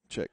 Check.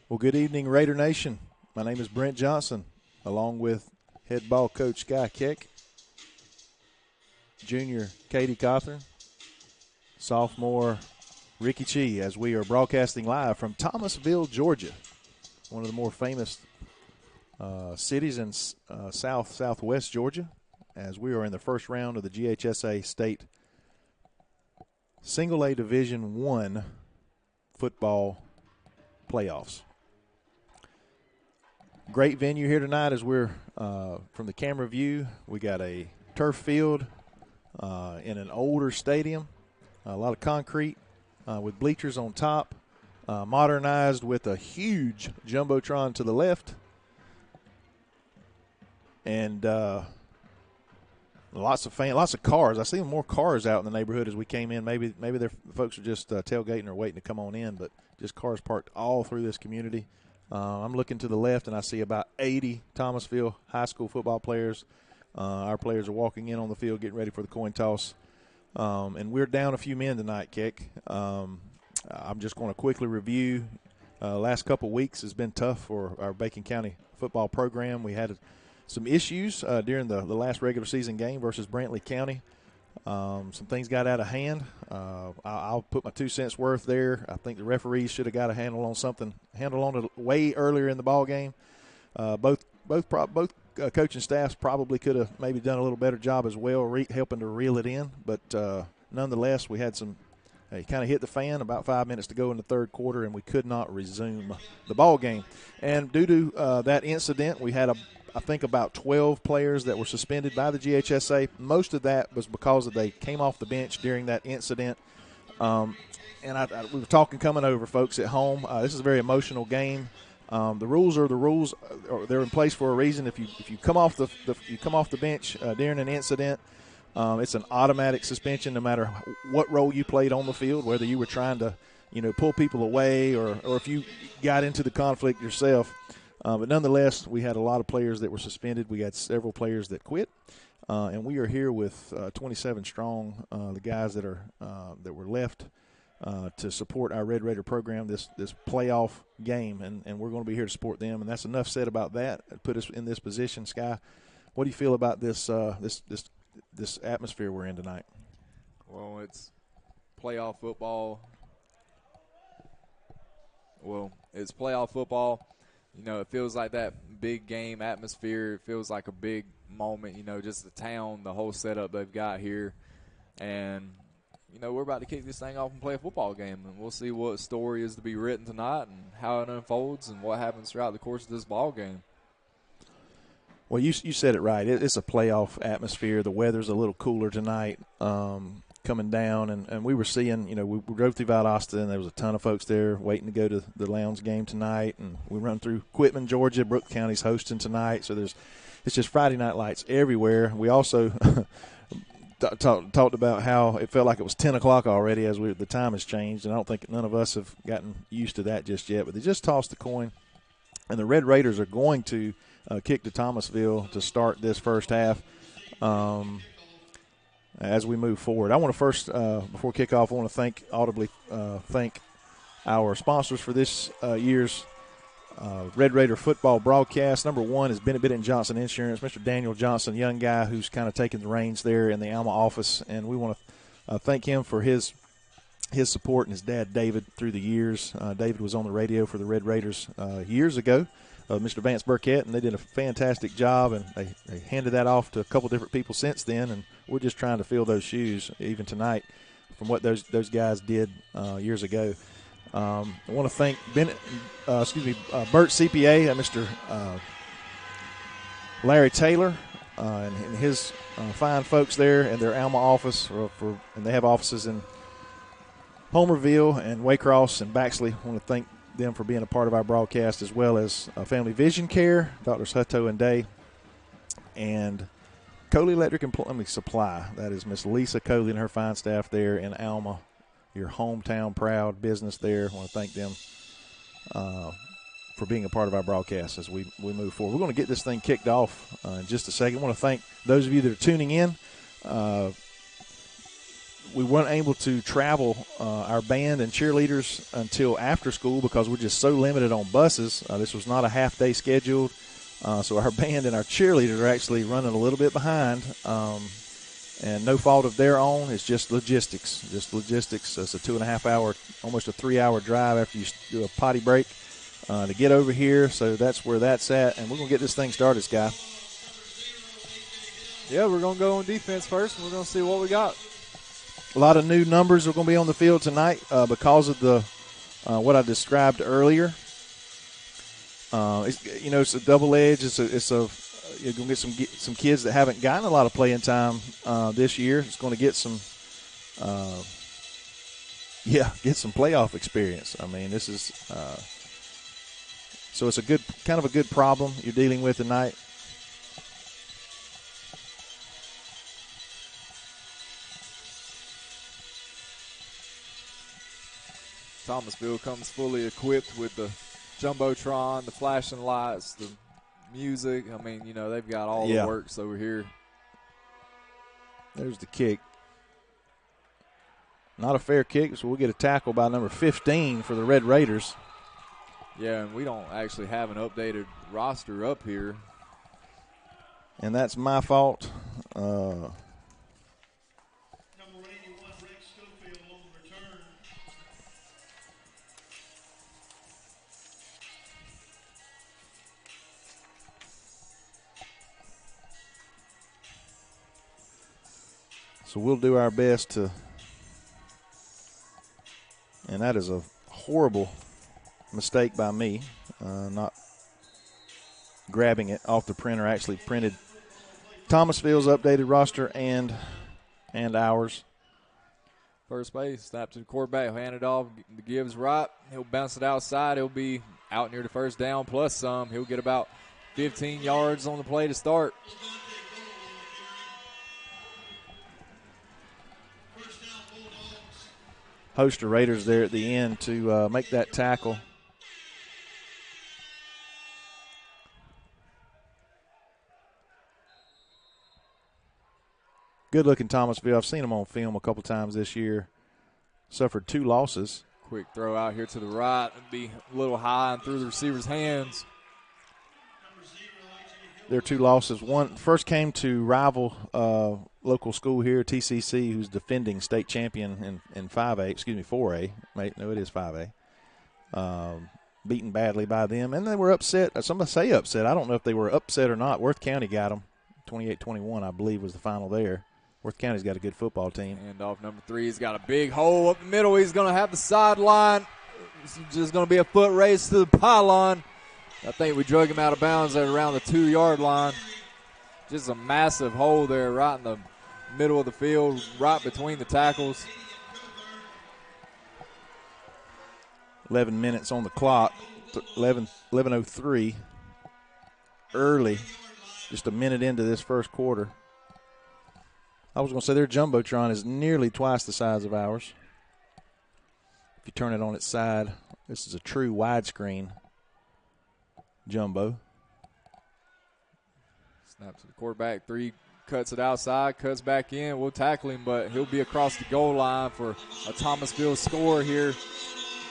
Well, good evening, Raider Nation. My name is Brent Johnson, along with head ball coach Guy Keck, junior Katie Cawthorn, sophomore Ricky Chi, as we are broadcasting live from Thomasville, Georgia, one of the more famous cities in southwest Georgia, as we are in the first round of the GHSA State Single A Division I football playoffs. Great venue here tonight as we're from the camera view. We got a turf field in an older stadium, a lot of concrete with bleachers on top, modernized with a huge jumbotron to the left, and lots of cars. I see more cars out in the neighborhood as we came in. Maybe their folks are just tailgating or waiting to come on in, but just cars parked all through this community. I'm looking to the left, and I see about 80 Thomasville high school football players. Our players are walking in on the field, getting ready for the coin toss. And we're down a few men tonight, Keck. I'm just going to quickly review. Last couple weeks has been tough for our Bacon County football program. We had some issues during the last regular season game versus Brantley County. Some things got out of hand. I'll put my 2 cents worth there. I think the referees should have got a handle on it way earlier in the ball game. Both coaching staffs probably could have maybe done a little better job as well, helping to reel it in. But nonetheless, we had some. It kind of hit the fan about 5 minutes to go in the third quarter, and we could not resume the ball game. And due to that incident, we had I think about 12 players that were suspended by the GHSA. Most of that was because they came off the bench during that incident. And we were talking coming over, folks at home. This is a very emotional game. The rules are the rules. They're in place for a reason. If you come off the bench during an incident, it's an automatic suspension no matter what role you played on the field, whether you were trying to pull people away or if you got into the conflict yourself. But nonetheless, we had a lot of players that were suspended. We had several players that quit, and we are here with 27 strong. The guys that were left to support our Red Raider program this playoff game, and we're going to be here to support them. And that's enough said about that. Put us in this position, Sky. What do you feel about this atmosphere we're in tonight? Well, it's playoff football. Well, it's playoff football. You know, it feels like that big game atmosphere. It feels like a big moment, you know, just the town, the whole setup they've got here. And, you know, we're about to kick this thing off and play a football game. And we'll see what story is to be written tonight and how it unfolds and what happens throughout the course of this ball game. Well, you said it right. It's a playoff atmosphere. The weather's a little cooler tonight coming down. And we were seeing, you know, we drove through Valdosta, and there was a ton of folks there waiting to go to the Lowndes game tonight. And we run through Quitman, Georgia. Brooke County's hosting tonight. So it's just Friday night lights everywhere. We also talked about how it felt like it was 10 o'clock already as the time has changed. And I don't think none of us have gotten used to that just yet. But they just tossed the coin, and the Red Raiders are going to kick to Thomasville to start this first half as we move forward. I want to first, before kickoff, I want to audibly thank our sponsors for this year's Red Raider football broadcast. Number one is Bennett Johnson Insurance. Mr. Daniel Johnson, young guy who's kind of taking the reins there in the Alma office, and we want to thank him for his support, and his dad David through the years. David was on the radio for the Red Raiders years ago, Mr. Vance Burkett, and they did a fantastic job, and they handed that off to a couple different people since then, and we're just trying to fill those shoes even tonight from what those guys did years ago. I want to thank Bert CPA, Mr. Larry Taylor, and his fine folks there in their Alma office, and they have offices in Homerville and Waycross and Baxley. I want to thank them for being a part of our broadcast, as well as Family Vision Care, Drs. Hutto and Day, and Coley Electric and Plumbing Supply. That is Miss Lisa Coley and her fine staff there in Alma, your hometown proud business there. I want to thank them for being a part of our broadcast as we move forward. We're going to get this thing kicked off in just a second. I want to thank those of you that are tuning in. We weren't able to travel our band and cheerleaders until after school because we're just so limited on buses. This was not a half-day scheduled, so our band and our cheerleaders are actually running a little bit behind, and no fault of their own. It's just logistics. It's a 2.5-hour, almost a 3-hour drive after you do a potty break to get over here, so that's where that's at, and we're going to get this thing started, Sky. Yeah, we're going to go on defense first, and we're going to see what we got. A lot of new numbers are going to be on the field tonight because of the what I described earlier. It's a double edge. You're going to get some kids that haven't gotten a lot of playing time this year. It's going to get some playoff experience. I mean, this is so it's a good problem you're dealing with tonight. Thomasville comes fully equipped with the Jumbotron, the flashing lights, the music. I mean, you know, they've got all the works over here. There's the kick. Not a fair kick, so we'll get a tackle by number 15 for the Red Raiders. Yeah, and we don't actually have an updated roster up here. And that's my fault. So we'll do our best to, and that is a horrible mistake by me, not grabbing it off the printer. Actually printed Thomasville's updated roster and ours. First base, snap to the quarterback, hand it off, the gives right. He'll bounce it outside. He'll be out near the first down plus some. He'll get about 15 yards on the play to start. Host of Raiders there at the end to make that tackle. Good-looking Thomasville. I've seen them on film a couple times this year. Suffered 2 losses. Quick throw out here to the right. It'd be a little high and through the receiver's hands. Their 2 losses. One first came to rival local school here, TCC, who's defending state champion in 5A, excuse me, 4A. No, it is 5A. Beaten badly by them, and they were upset. Somebody say upset. I don't know if they were upset or not. Worth County got them. 28-21, I believe, was the final there. Worth County's got a good football team. And off number 3, he's got a big hole up the middle. He's going to have the sideline. It's just going to be a foot race to the pylon. I think we drug him out of bounds at around the 2-yard line. Just a massive hole there right in the middle of the field, right between the tackles. 11 minutes on the clock, 11:03. Early, just a minute into this first quarter. I was going to say their Jumbotron is nearly twice the size of ours. If you turn it on its side, this is a true widescreen Jumbo. Snaps to the quarterback. 3 cuts it outside, cuts back in. We'll tackle him, but he'll be across the goal line for a Thomasville score here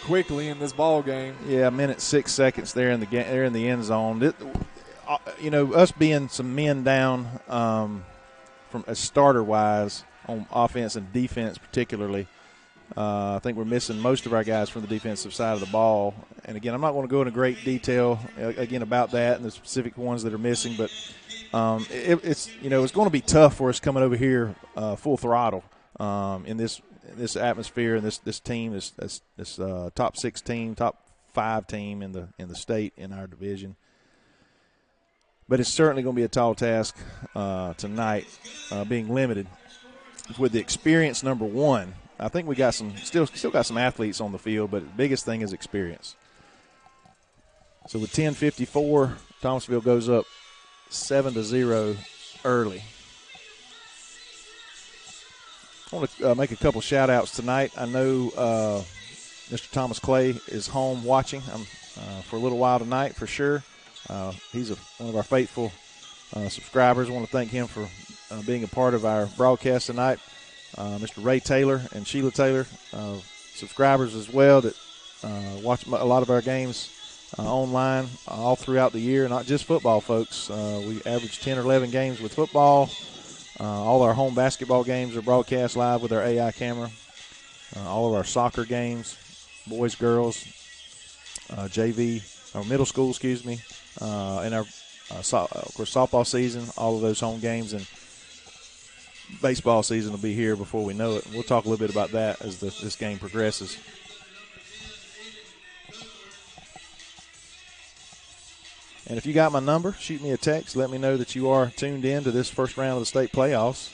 quickly in this ball game. Yeah, a minute 6 seconds there in the game. They're in the end zone. Us being some men down from a starter wise on offense and defense particularly. I think we're missing most of our guys from the defensive side of the ball. And, again, I'm not going to go into great detail, again, about that and the specific ones that are missing. But it's going to be tough for us coming over here full throttle in this atmosphere and this team, this top 6 team, top 5 team in the state in our division. But it's certainly going to be a tall task tonight, being limited with the experience number 1. I think we got still got some athletes on the field, but the biggest thing is experience. So with 10:54, Thomasville goes up 7-0 early. I want to make a couple shout-outs tonight. I know Mr. Thomas Clay is home watching for a little while tonight for sure. He's one of our faithful subscribers. I want to thank him for being a part of our broadcast tonight. Mr. Ray Taylor and Sheila Taylor, subscribers as well that watch a lot of our games online all throughout the year, not just football, folks. We average 10 or 11 games with football. All our home basketball games are broadcast live with our AI camera. All of our soccer games, boys, girls, JV, or middle school, excuse me, and our, of course, softball season, all of those home games, and baseball season will be here before we know it. We'll talk a little bit about that as this game progresses. And if you got my number, shoot me a text. Let me know that you are tuned in to this first round of the state playoffs.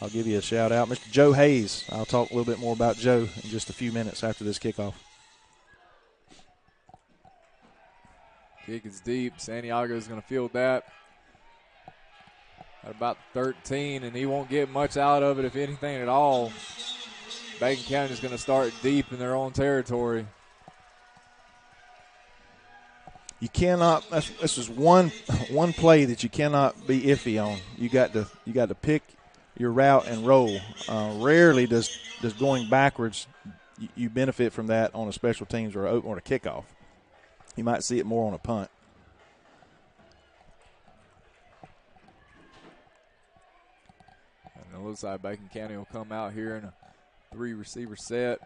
I'll give you a shout-out. Mr. Joe Hayes. I'll talk a little bit more about Joe in just a few minutes after this kickoff. Kick is deep. Santiago's going to field that. At about 13, and he won't get much out of it, if anything at all. Bacon County is going to start deep in their own territory. You cannot. This is one play that you cannot be iffy on. You got to pick your route and roll. Rarely does going backwards you benefit from that on a special teams or a kickoff. You might see it more on a punt. And it looks like Bacon County will come out here in a 3-receiver set.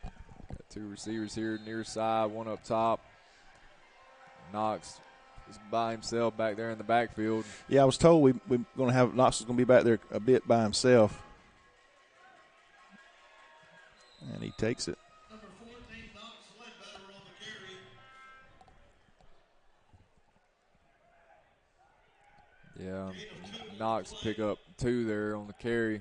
Got 2 receivers here near side, one up top. Knox is by himself back there in the backfield. Yeah, I was told we're going to have Knox is going to be back there a bit by himself. And he takes it. Number 14, Knox Ledbetter on the carry. Yeah, Knox pick up 2 there on the carry.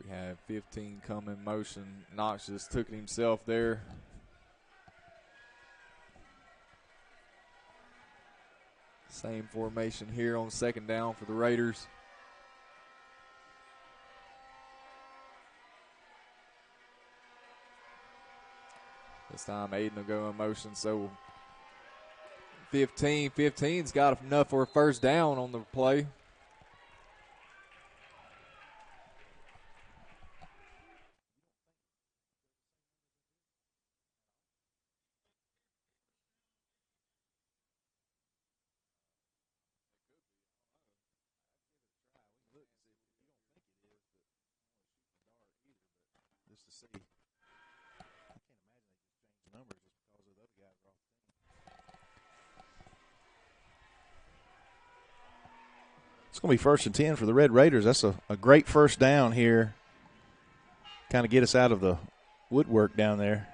We have 15 come in motion. Knox just took it himself there. Same formation here on 2nd down for the Raiders. This time Aiden will go in motion, so 15's got enough for a first down on the play. just to see. I can't imagine they just changed the numbers just because of the other guys are off the team. It's going to be 1st and 10 for the Red Raiders. That's a great first down here. Kind of get us out of the woodwork down there.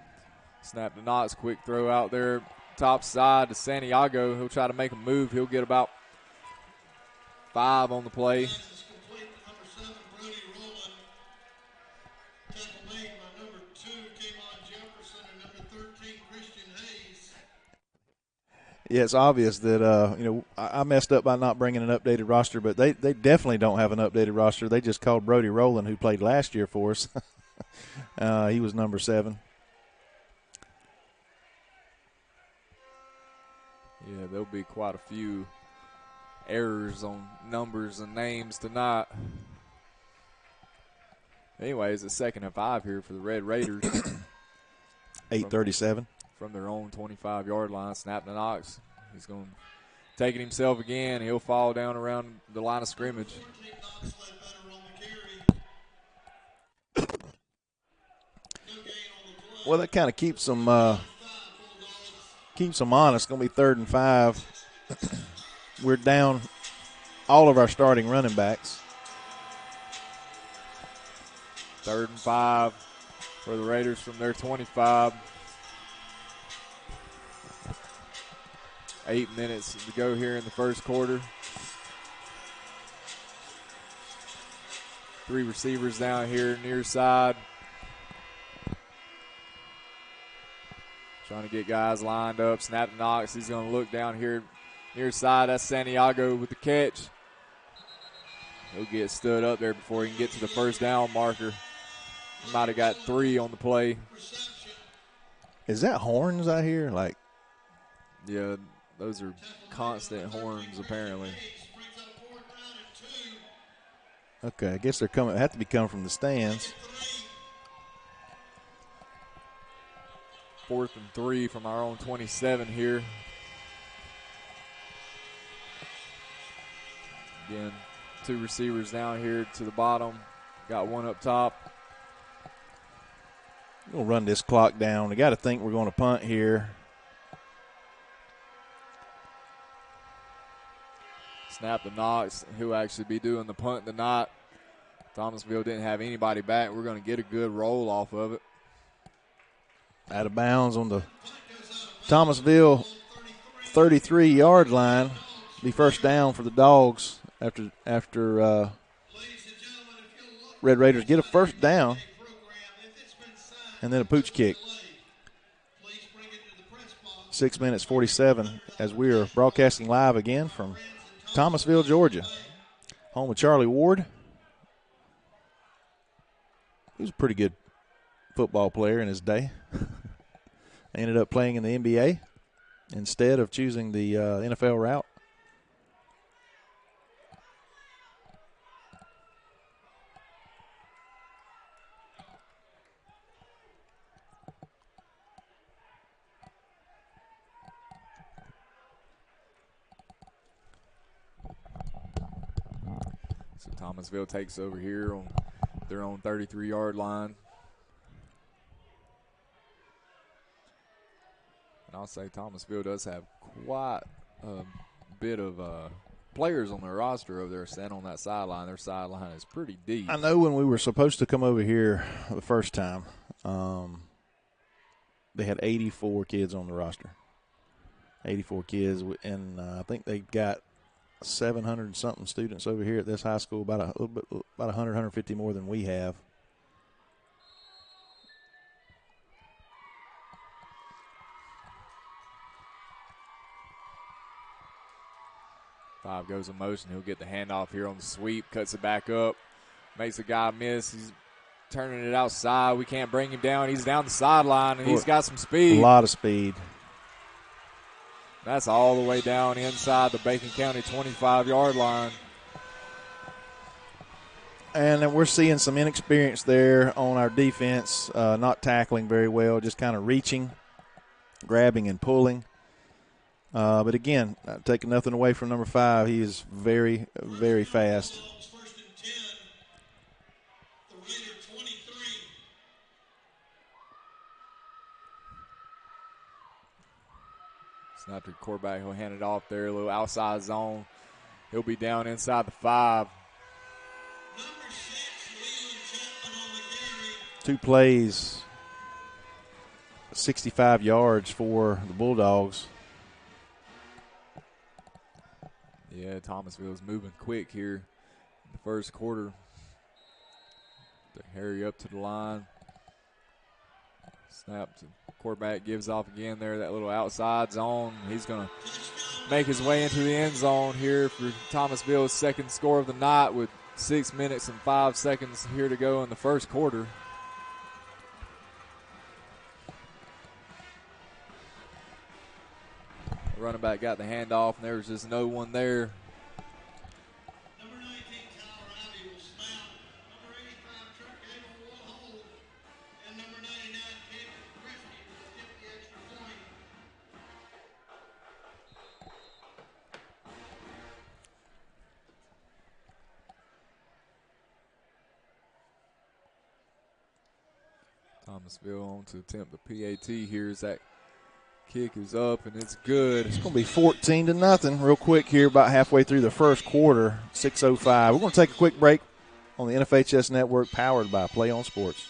Snap to Knox, quick throw out there, top side to Santiago. He'll try to make a move. He'll get about 5 on the play. Yeah, it's obvious that I messed up by not bringing an updated roster, but they definitely don't have an updated roster. They just called Brody Rowland, who played last year for us. He was number 7. Yeah, there'll be quite a few errors on numbers and names tonight. Anyways, it's 2nd and 5 here for the Red Raiders. 8:37. From their own 25-yard line. Snap to Knox. He's going to take it himself again. He'll fall down around the line of scrimmage. Well, that kind of keeps them honest. It's going to be 3rd and 5. We're down all of our starting running backs. 3rd and 5 for the Raiders from their 25. 8 minutes to go here in the first quarter. 3 receivers down here near side. Trying to get guys lined up. Snap to Knox. He's going to look down here near side. That's Santiago with the catch. He'll get stood up there before he can get to the first down marker. He might have got 3 on the play. Is that horns out here? Yeah, those are constant horns apparently. Okay, I guess they're coming. Have to be coming from the stands. 4th and 3 from our own 27 here. Again, 2 receivers down here to the bottom. Got 1 up top. We'll run this clock down. We got to think we're going to punt here. Snap to Knox. He'll actually be doing the punt tonight. Thomasville didn't have anybody back. We're going to get a good roll off of it. Out of bounds on the Thomasville 33-yard line. Be first down for the Dogs after Red Raiders get a first down and then a pooch kick. 6 minutes 47 as we are broadcasting live again from Thomasville, Georgia, home of Charlie Ward. He was a pretty good football player in his day. Ended up playing in the NBA instead of choosing the NFL route. So Thomasville takes over here on their own 33-yard line. And I'll say Thomasville does have quite a bit of players on their roster over there standing on that sideline. Their sideline is pretty deep. I know when we were supposed to come over here the first time, they had 84 kids on the roster. 84 kids, and I think they got 700-something students over here at this high school, about 100, 150 more than we have. Five goes in motion. He'll get the handoff here on the sweep, cuts it back up, makes a guy miss. He's turning it outside. We can't bring him down. He's down the sideline, and he's got some speed. A lot of speed. That's all the way down inside the Bacon County 25-yard line. And then we're seeing some inexperience there on our defense, not tackling very well, just kind of reaching, grabbing and pulling. But again, taking nothing away from number 5, he is very, very fast. Not to the quarterback. He'll hand it off there. A little outside zone. He'll be down inside the 5. Number 6, Leland Chapman on the carry. 2 plays, 65 yards for the Bulldogs. Yeah, Thomasville's moving quick here in the first quarter. To hurry up to the line. Snap to quarterback, gives off again there, that little outside zone. He's going to make his way into the end zone here for Thomasville's second score of the night with 6 minutes and 5 seconds here to go in the first quarter. The running back got the handoff, and there was just no one there. Number 19, Tyler Ivy will snap. Number 85, Trent Gable will hold. And number 99, David Griffey will skip the extra point. Thomasville on to attempt the PAT here as that kick is up, and it's good. It's going to be 14-0 real quick here, about halfway through the first quarter, 6:05. We're going to take a quick break on the NFHS Network, powered by Play On Sports.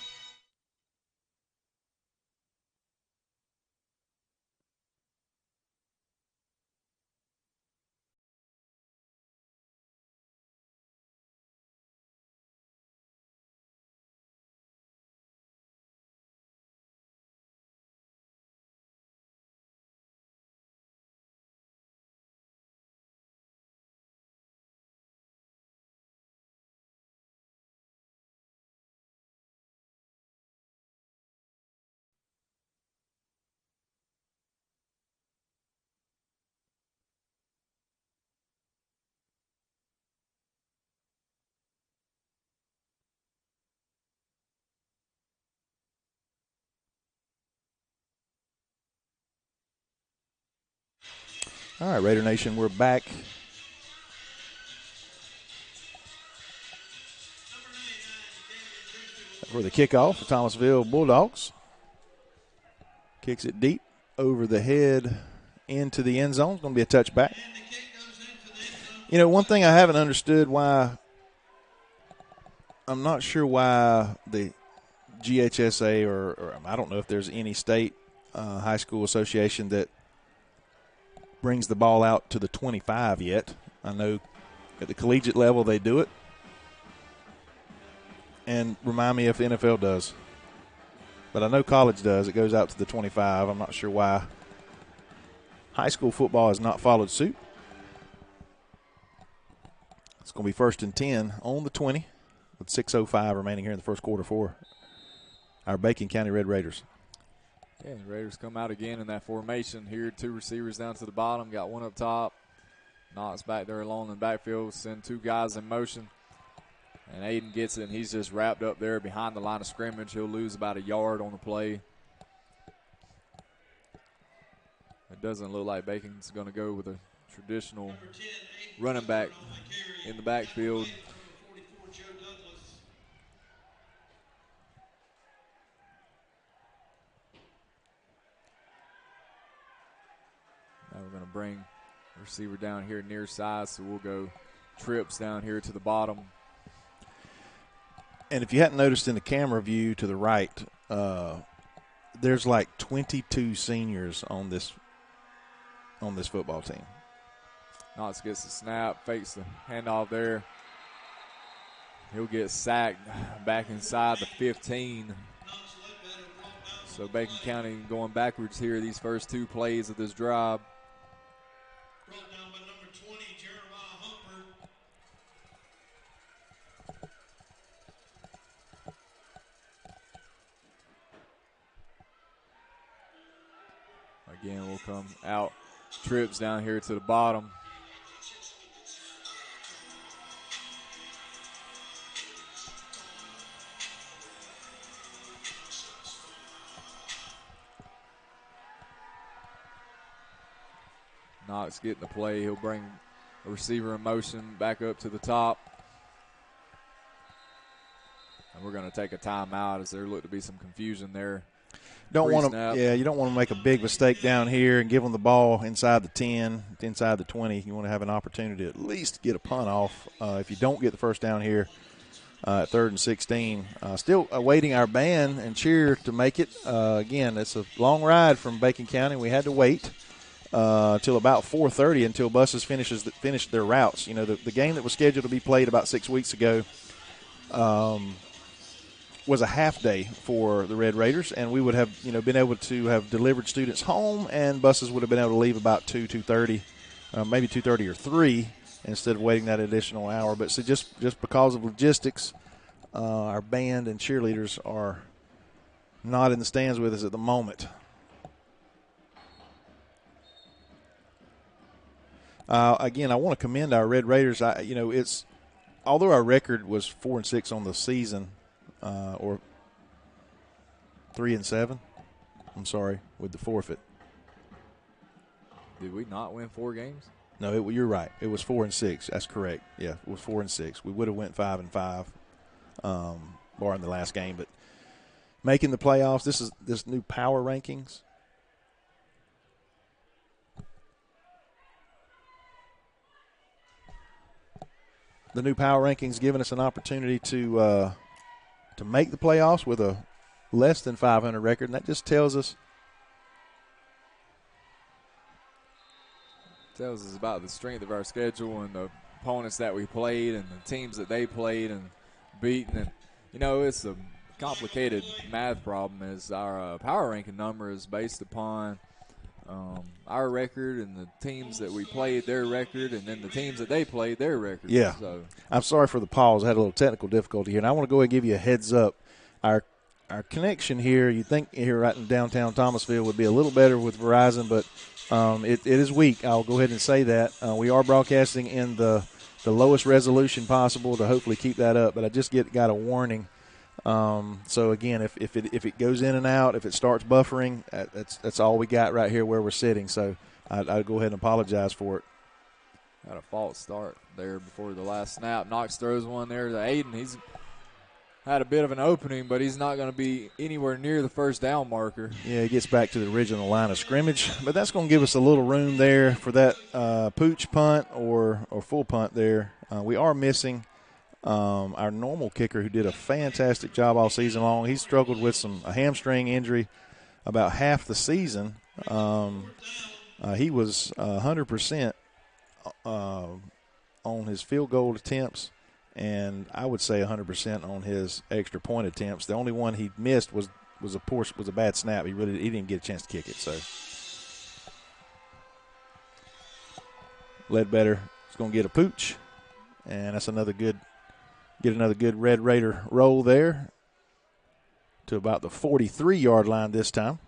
All right, Raider Nation, we're back. For the kickoff, the Thomasville Bulldogs. Kicks it deep over the head into the end zone. It's going to be a touchback. You know, one thing I haven't understood why, I'm not sure why the GHSA or I don't know if there's any state high school association that brings the ball out to the 25 yet. I know at the collegiate level they do it. And remind me if the NFL does. But I know college does. It goes out to the 25. I'm not sure why high school football has not followed suit. It's going to be 1st and 10 on the 20 with 6:05 remaining here in the first quarter for our Bacon County Red Raiders. Yeah, the Raiders come out again in that formation here. 2 receivers down to the bottom, got one up top. Knox back there alone in the backfield, send 2 guys in motion. And Aiden gets it, and he's just wrapped up there behind the line of scrimmage. He'll lose about a yard on the play. It doesn't look like Bacon's going to go with a traditional running back in the backfield. Now we're going to bring the receiver down here near side, so we'll go trips down here to the bottom. And if you hadn't noticed in the camera view to the right, there's like 22 seniors on this football team. Knox gets the snap, fakes the handoff there. He'll get sacked back inside the 15. So Bacon County going backwards here these first 2 plays of this drive. Brought down by number 20, Jeremiah Humper. Again, we'll come out trips down here to the bottom. Knox getting the play. He'll bring a receiver in motion back up to the top. And we're going to take a timeout as there looked to be some confusion there. Don't want to, pre-snap. yeah, you don't want to make a big mistake down here and give them the ball inside the 10, inside the 20. You want to have an opportunity to at least get a punt off. If you don't get the first down here at 3rd and 16, still awaiting our band and cheer to make it. Again, it's a long ride from Bacon County. We had to wait till about 4:30 until buses finished their routes. You know, the game that was scheduled to be played about 6 weeks ago was a half day for the Red Raiders, and we would have, you know, been able to have delivered students home, and buses would have been able to leave about 2:30, maybe 2:30 or 3, instead of waiting that additional hour. But so just because of logistics, our band and cheerleaders are not in the stands with us at the moment. Again, I want to commend our Red Raiders. It's although our record was 4-6 on the season, or 3-7. I'm sorry, with the forfeit. Did we not win 4 games? No, you're right. It was 4-6. That's correct. Yeah, it was 4-6. We would have went 5-5, barring the last game. But making the playoffs. This new power rankings. The new power rankings giving us an opportunity to make the playoffs with a less than 500 record, and that just tells us about the strength of our schedule and the opponents that we played and the teams that they played and beaten. And you know, it's a complicated math problem. As our power ranking number is based upon our record and the teams that we played, their record, and then the teams that they played, their record. Yeah. So I'm sorry for the pause. I had a little technical difficulty here, and I want to go ahead and give you a heads up. Our connection here, you think here right in downtown Thomasville would be a little better with Verizon, but it is weak. I'll go ahead and say that. We are broadcasting in the lowest resolution possible to hopefully keep that up, but I just got a warning. So again, if it goes in and out, if it starts buffering, that's all we got right here where we're sitting. So I'd go ahead and apologize for it. Got a false start there before the last snap. Knox throws one there to Aiden. He's had a bit of an opening, but he's not going to be anywhere near the first down marker. Yeah, he gets back to the original line of scrimmage, but that's going to give us a little room there for that pooch punt or full punt there. We are missing our normal kicker who did a fantastic job all season long. He struggled with a hamstring injury about half the season. He was 100% on his field goal attempts, and I would say 100% on his extra point attempts. The only one he missed was a bad snap. He didn't get a chance to kick it. So Ledbetter is going to get a pooch, and that's another good Red Raider roll there to about the 43-yard line this time.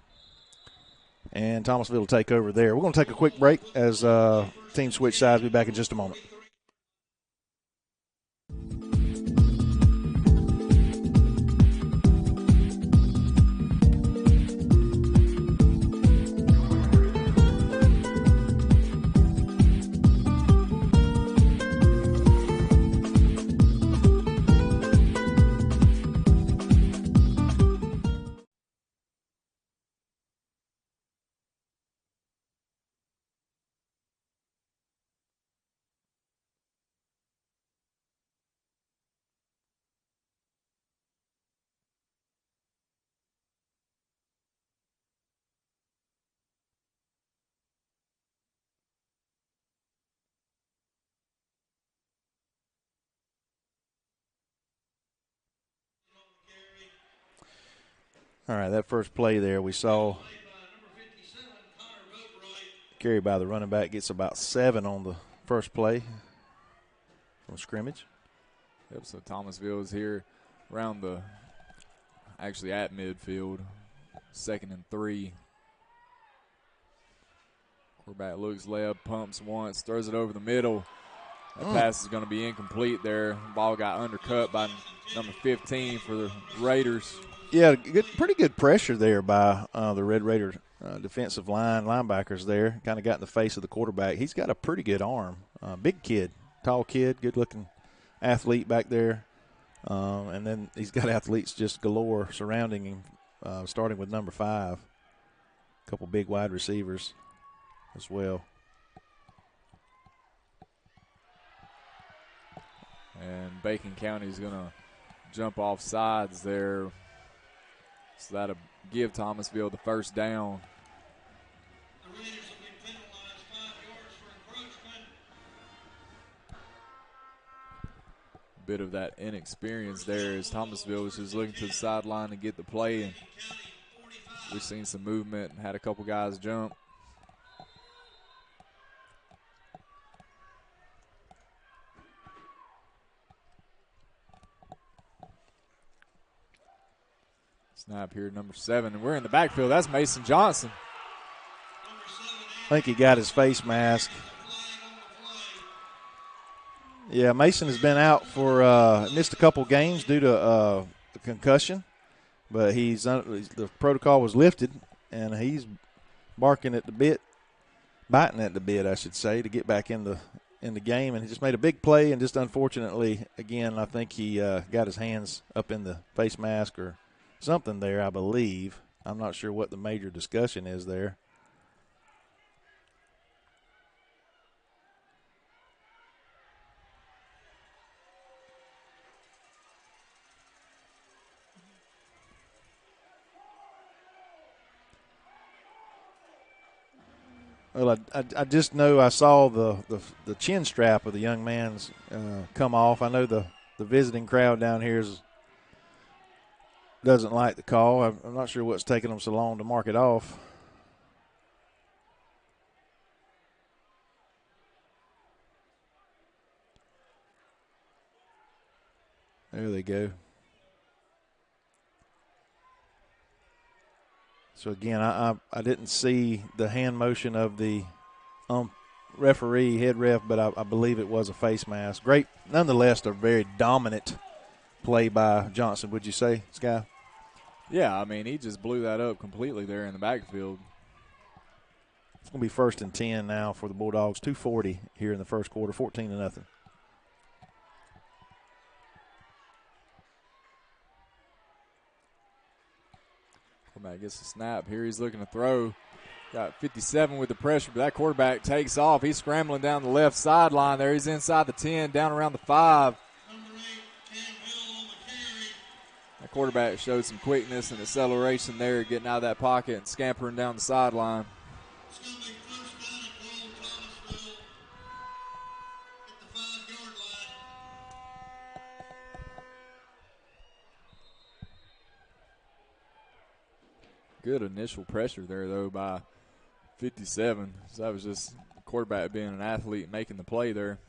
And Thomasville will take over there. We're going to take a quick break as teams switch sides. We'll be back in just a moment. All right, that first play there we saw carry by the running back gets about 7 on the first play from scrimmage. Yep, so Thomasville is here around actually at midfield, 2nd and 3. Quarterback looks left, pumps once, throws it over the middle. That pass is going to be incomplete there. Ball got undercut by number 15 for the Raiders. Yeah, pretty good pressure there by the Red Raider defensive linebackers there. Kind of got in the face of the quarterback. He's got a pretty good arm. Big kid, tall kid, good-looking athlete back there. And then he's got athletes just galore surrounding him starting with number 5. A couple big wide receivers as well. And Bacon County is going to jump off sides there. So that'll give Thomasville the first down. The Raiders will be penalized 5 yards for encroachment. Bit of that inexperience there as Thomasville was just looking to the sideline to get the play. And we've seen some movement and had a couple guys jump. Snap here, number 7. And we're in the backfield. That's Mason Johnson. I think he got his face mask. Yeah, Mason has been out for missed a couple games due to a concussion, but the protocol was lifted, and he's biting at the bit, I should say, to get back in the game. And he just made a big play, and just unfortunately, again, I think he got his hands up in the face mask or something there, I believe. I'm not sure what the major discussion is there. Well, I just know I saw the chin strap of the young man's come off. I know the visiting crowd down here doesn't like the call. I'm not sure what's taking them so long to mark it off. There they go. So, again, I didn't see the hand motion of the referee, head ref, but I believe it was a face mask. Great, nonetheless, a very dominant play by Johnson, would you say, Sky? Yeah, I mean, he just blew that up completely there in the backfield. It's going to be 1st and 10 now for the Bulldogs. 2:40 here in the first quarter, 14-0. Quarterback gets a snap. Here he's looking to throw. Got 57 with the pressure, but that quarterback takes off. He's scrambling down the left sideline there. He's inside the 10, down around the 5. That quarterback showed some quickness and acceleration there, getting out of that pocket and scampering down the sideline. It's going to be first down and goal, Thomasville at the 5-yard line. Good initial pressure there, though, by 57. So that was just quarterback being an athlete making the play there.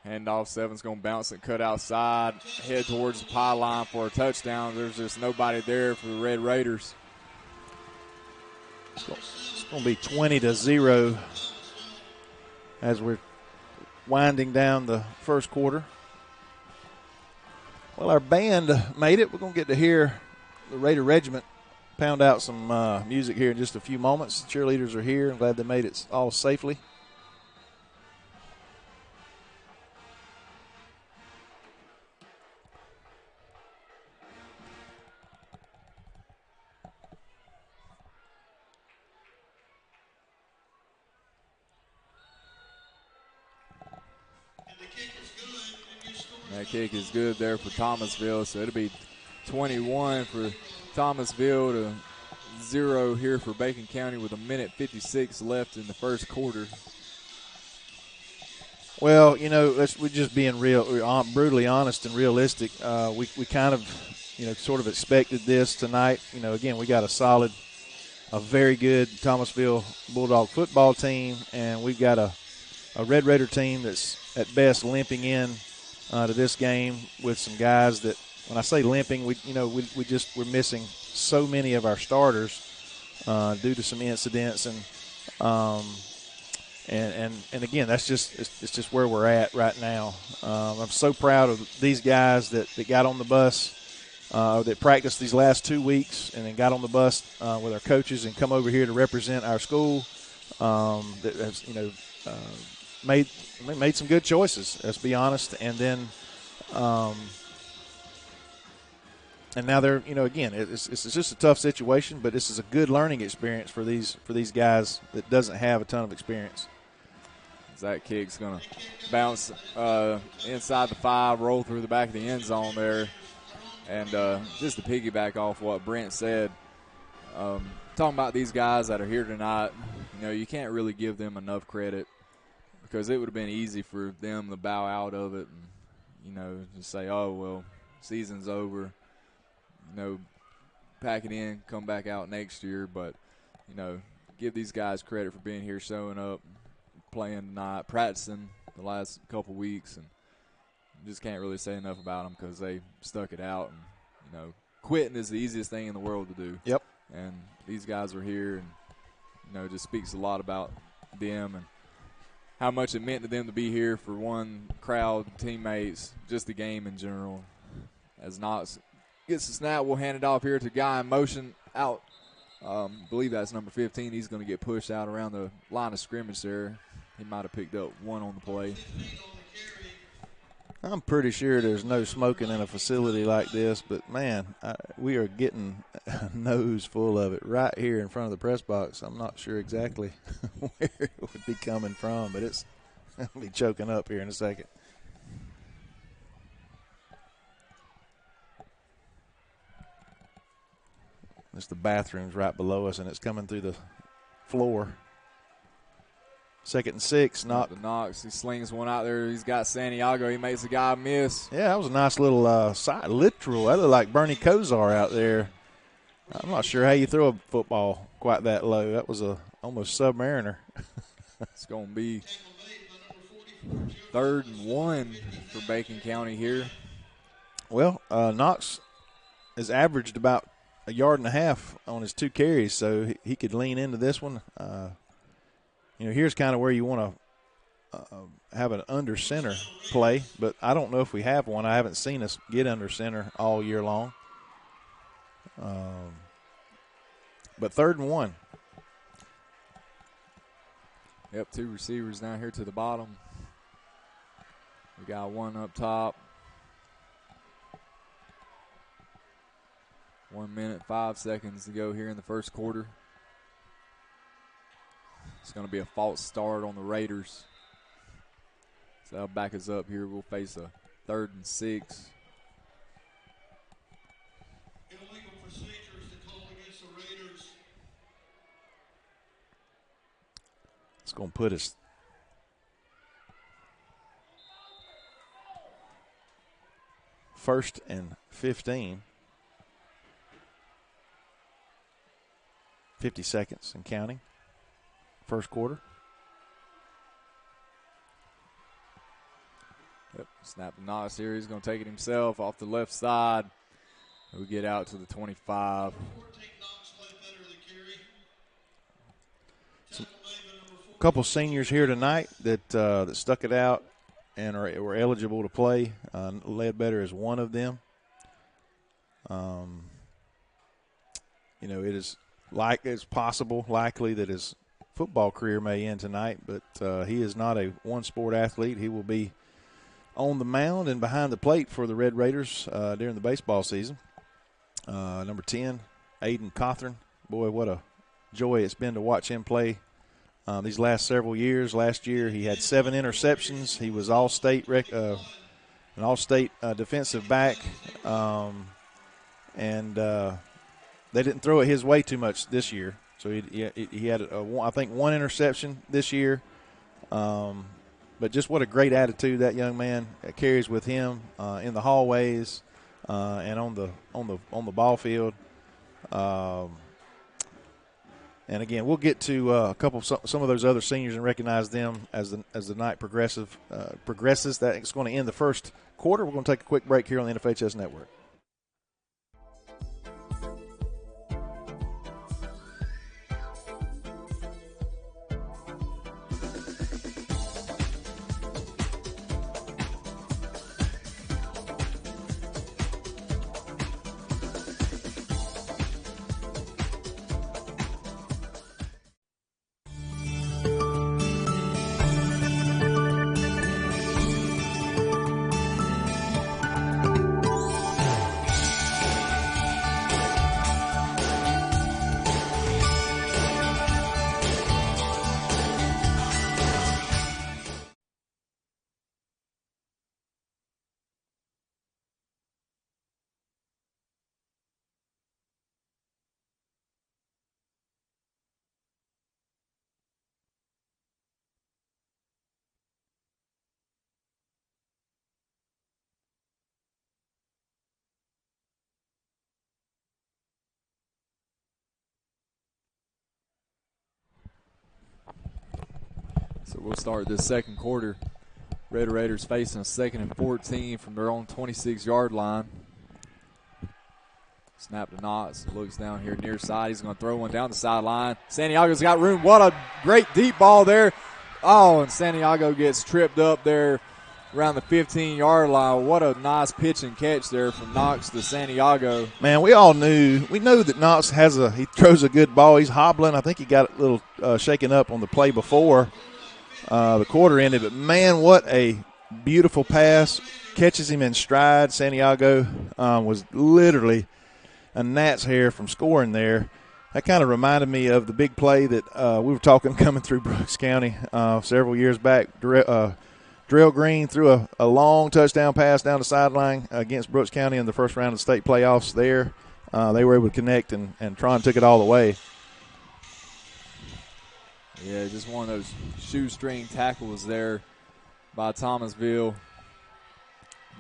Handoff, 7's going to bounce and cut outside, head towards the pylon for a touchdown. There's just nobody there for the Red Raiders. It's going to be 20-0 as we're winding down the first quarter. Well, our band made it. We're going to get to hear the Raider Regiment pound out some music here in just a few moments. The cheerleaders are here. I'm glad they made it all safely. That kick is good there for Thomasville, so it'll be 21 for Thomasville to 0 here for Bacon County with 1:56 left in the first quarter. Well, we're just being brutally honest and realistic. We kind of, sort of expected this tonight. Again, we got a very good Thomasville Bulldog football team, and we've got a Red Raider team that's at best limping in to this game with some guys that, when I say limping, we're missing so many of our starters due to some incidents, and again, it's just where we're at right now. I'm so proud of these guys that got on the bus, that practiced these last 2 weeks, and then got on the bus with our coaches and come over here to represent our school. That has, made some good choices, let's be honest. And then And now they're, again, it's just a tough situation, but this is a good learning experience for these guys that doesn't have a ton of experience. That kick's going to bounce inside the 5, roll through the back of the end zone there. And just to piggyback off what Brent said, talking about these guys that are here tonight, you can't really give them enough credit because it would have been easy for them to bow out of it and, just say, oh, well, season's over. Pack it in, come back out next year. But, give these guys credit for being here, showing up, playing tonight, practicing the last couple weeks, and just can't really say enough about them because they stuck it out. And quitting is the easiest thing in the world to do. Yep. And these guys were here, and just speaks a lot about them and how much it meant to them to be here for one, crowd, teammates, just the game in general. As Knox gets the snap, we'll hand it off here to guy in motion out. Believe that's number 15. He's going to get pushed out around the line of scrimmage there. He might have picked up one on the play. I'm pretty sure there's no smoking in a facility like this, but, man, we are getting a nose full of it right here in front of the press box. I'm not sure exactly where it would be coming from, but it's going to be choking up here in a second. It's the bathrooms right below us, and it's coming through the floor. 2nd and 6. Knox. He slings one out there. He's got Santiago. He makes the guy miss. Yeah, that was a nice little side literal. That looked like Bernie Kosar out there. I'm not sure how you throw a football quite that low. That was almost Submariner. It's going to be 3rd and 1 for Bacon County here. Well, Knox has averaged about 1.5 yards on his 2 carries, so he could lean into this one. Here's kind of where you want to have an under center play, but I don't know if we have one. I haven't seen us get under center all year long. But 3rd and 1. Yep, 2 receivers down here to the bottom. We got one up top. 1 minute, 5 seconds to go here in the first quarter. It's going to be a false start on the Raiders. So that'll back us up here. We'll face a 3rd and 6. Illegal procedures to call against the Raiders. It's going to put us first and 15. 50 seconds and counting. First quarter. Yep, snap the Knox here. He's going to take it himself off the left side. We get out to the 25. A couple seniors here tonight that stuck it out and were eligible to play. Ledbetter is one of them. It is it's possible, likely that his football career may end tonight, but he is not a one-sport athlete. He will be on the mound and behind the plate for the Red Raiders during the baseball season. Number 10, Aiden Cothran. Boy, what a joy it's been to watch him play these last several years. Last year he had 7 interceptions. He was all-state an all-state defensive back, and they didn't throw it his way too much this year. So he had, I think, 1 interception this year. But just what a great attitude that young man carries with him in the hallways and on the ball field. And again, we'll get to some of those other seniors and recognize them as the night progresses. That it's going to end the first quarter. We're going to take a quick break here on the NFHS Network. So we'll start this second quarter. Red Raiders facing a 2nd and 14 from their own 26-yard line. Snap to Knox. Looks down here near side. He's going to throw one down the sideline. Santiago's got room. What a great deep ball there. Oh, and Santiago gets tripped up there around the 15-yard line. What a nice pitch and catch there from Knox to Santiago. Man, we knew that Knox he throws a good ball. He's hobbling. I think he got a little shaken up on the play before the quarter ended. But, man, what a beautiful pass. Catches him in stride. Santiago was literally a gnat's hair from scoring there. That kind of reminded me of the big play that we were talking coming through Brooks County several years back. Drell Green threw a long touchdown pass down the sideline against Brooks County in the first round of the state playoffs there. They were able to connect, and Tron took it all the way. Yeah, just one of those shoestring tackles there by Thomasville.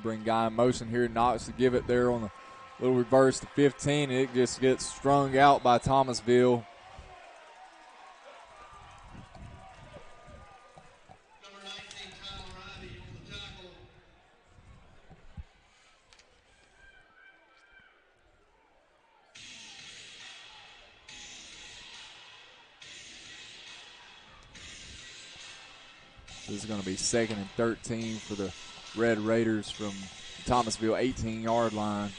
Bring guy in motion here. Knox to give it there on the little reverse to 15. It just gets strung out by Thomasville. Number 19, Kyle Riley on the tackle. This is going to be 2nd and 13 for the Red Raiders from Thomasville 18-yard line.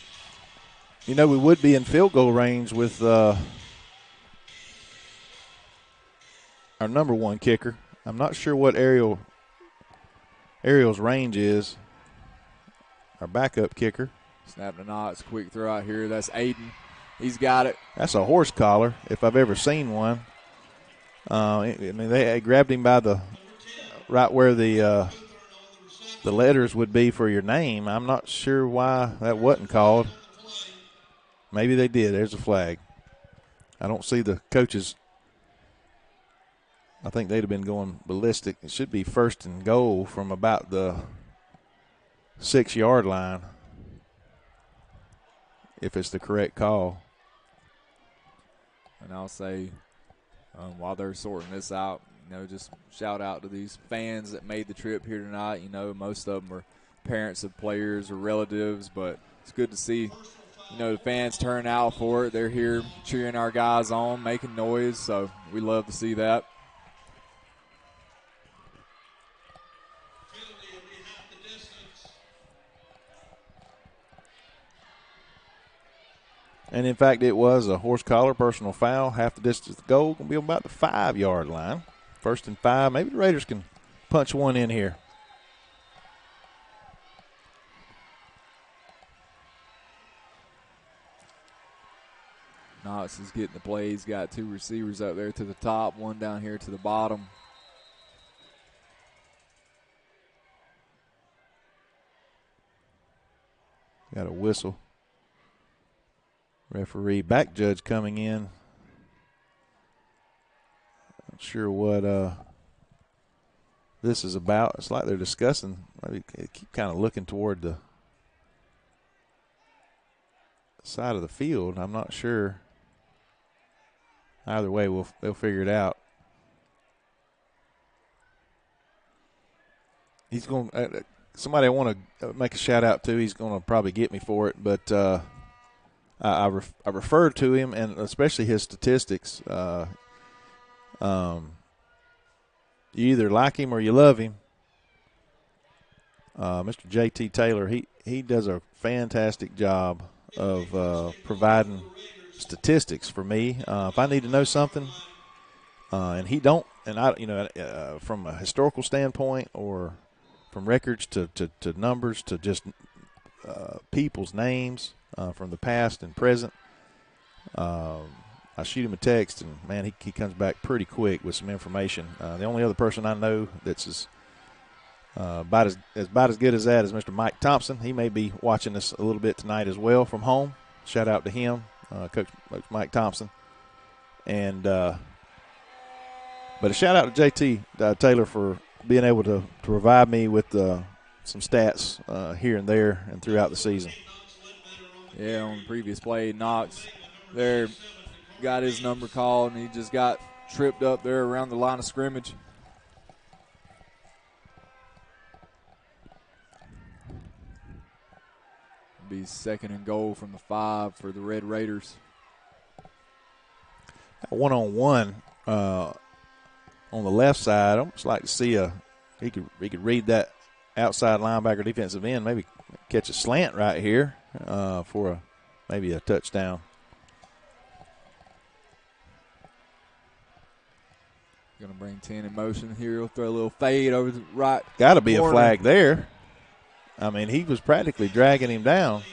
You know, we would be in field goal range with our number one kicker. I'm not sure what Ariel's range is. Our backup kicker. Snap to Knox, quick throw out here. That's Aiden. He's got it. That's a horse collar, if I've ever seen one. I mean, they grabbed him by the right where the letters would be for your name. I'm not sure why that wasn't called. Maybe they did. There's a flag. I don't see the coaches. I think they'd have been going ballistic. It should be 1st and goal from about the 6-yard line, if it's the correct call. And I'll say, while they're sorting this out, just shout out to these fans that made the trip here tonight. Most of them are parents of players or relatives, but it's good to see, the fans turn out for it. They're here cheering our guys on, making noise, so we love to see that. Penalty will be half the distance. And, in fact, it was a horse collar personal foul. Half the distance to the goal. Going to be about the 5-yard line. 1st and 5. Maybe the Raiders can punch one in here. Knox is getting the play. He's got 2 receivers up there to the top, one down here to the bottom. Got a whistle. Referee, back judge coming in. Not sure what this is about. It's like they're discussing. Maybe keep kind of looking toward the side of the field. I'm not sure. Either way, they'll figure it out. He's going. Somebody I want to make a shout out to. He's going to probably get me for it, but I refer to him, and especially his statistics. You either like him or you love him. Mr. J.T. Taylor, he does a fantastic job of providing statistics for me. If I need to know something, and he don't, and I, from a historical standpoint or from records to numbers to just people's names from the past and present, I shoot him a text, and, man, he comes back pretty quick with some information. The only other person I know that's about as good as that is Mr. Mike Thompson. He may be watching us a little bit tonight as well from home. Shout out to him, Coach Mike Thompson. And but a shout out to J.T. Taylor for being able to provide me with some stats here and there and throughout the season. Yeah, on the previous play, Knox there got his number called, and he just got tripped up there around the line of scrimmage. Be 2nd and goal from the 5 for the Red Raiders. One-on-one on the left side. I'd almost like to see he could read that outside linebacker defensive end, maybe catch a slant right here for maybe a touchdown. Going to bring 10 in motion here. He'll throw a little fade over the right. Got to be corner. a flag there. I mean, he was practically dragging him down.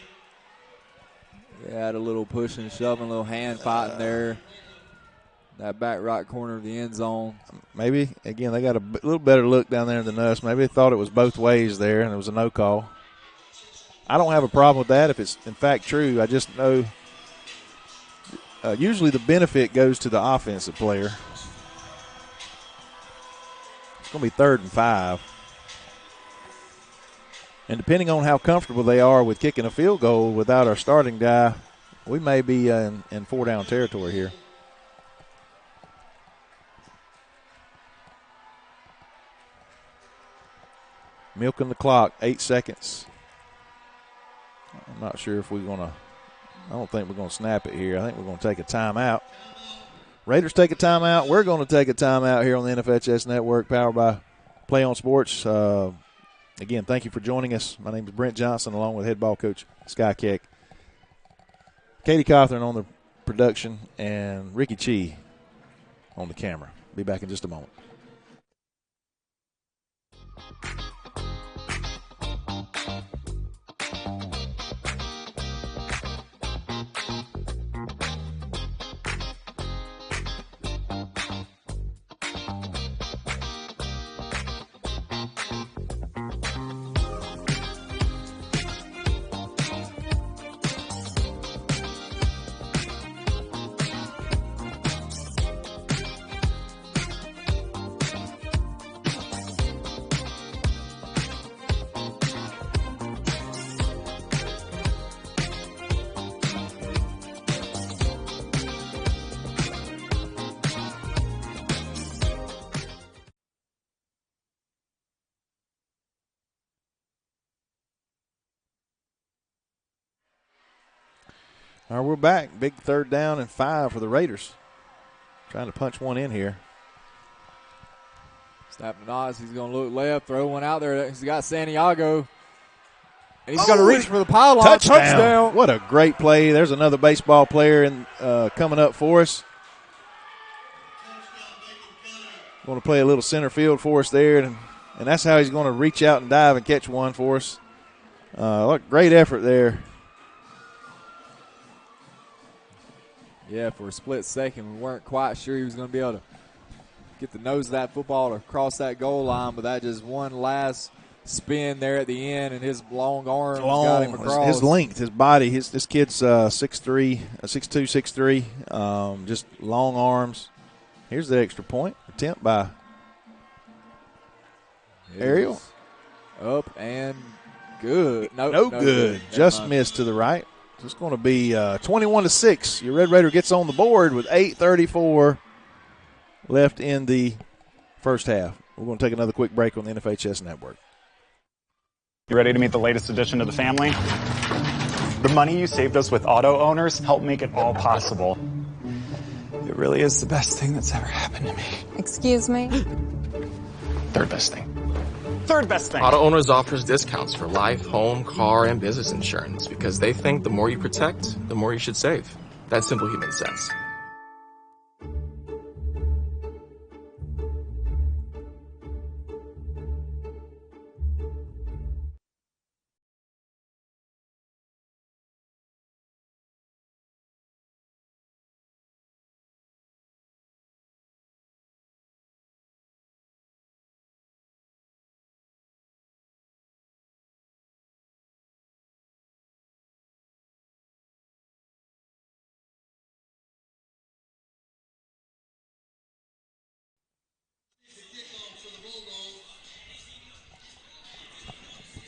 Yeah, had a little push and shoving, a little hand fighting there. That back right corner of the end zone. Maybe, again, they got a little better look down there than us. Maybe they thought it was both ways there, and it was a no call. I don't have a problem with that if it's, in fact, true. I just know usually the benefit goes to the offensive player. It's going to be 3rd and 5. And depending on how comfortable they are with kicking a field goal without our starting guy, we may be in 4-down territory here. Milking the clock, 8 seconds. I'm not sure if we're going to – I don't think we're going to snap it here. I think we're going to take a timeout. Raiders take a timeout. We're going to take a timeout here on the NFHS Network, powered by Play on Sports. Again, thank you for joining us. My name is Brent Johnson, along with head ball coach Sky Keck. Katie Cawthorn on the production, and Ricky Chee on the camera. Be back in just a moment. All right, we're back. Big 3rd down and 5 for the Raiders. Trying to punch one in here. Snapping odds. He's going to look left, throw one out there. He's got Santiago. And he's going to reach for the pylon. Touchdown. What a great play. There's another baseball player coming up for us. Going to play a little center field for us there. And that's how he's going to reach out and dive and catch one for us. Great effort there. Yeah, for a split second, we weren't quite sure he was going to be able to get the nose of that football to cross that goal line, but that just one last spin there at the end, and his long arms got him across. His length, his body. This kid's 6'3", 6'2", 6'3", just long arms. Here's the extra point attempt by Ariel. Up and good. No good. Just missed to the right. It's going to be 21-6. Your Red Raider gets on the board with 8:34 left in the first half. We're going to take another quick break on the NFHS Network. You ready to meet the latest addition to the family? The money you saved us with auto owners helped make it all possible. It really is the best thing that's ever happened to me. Excuse me? Third best thing. Third best thing. Auto Owners offers discounts for life, home, car, and business insurance because they think the more you protect, the more you should save. That's simple human sense.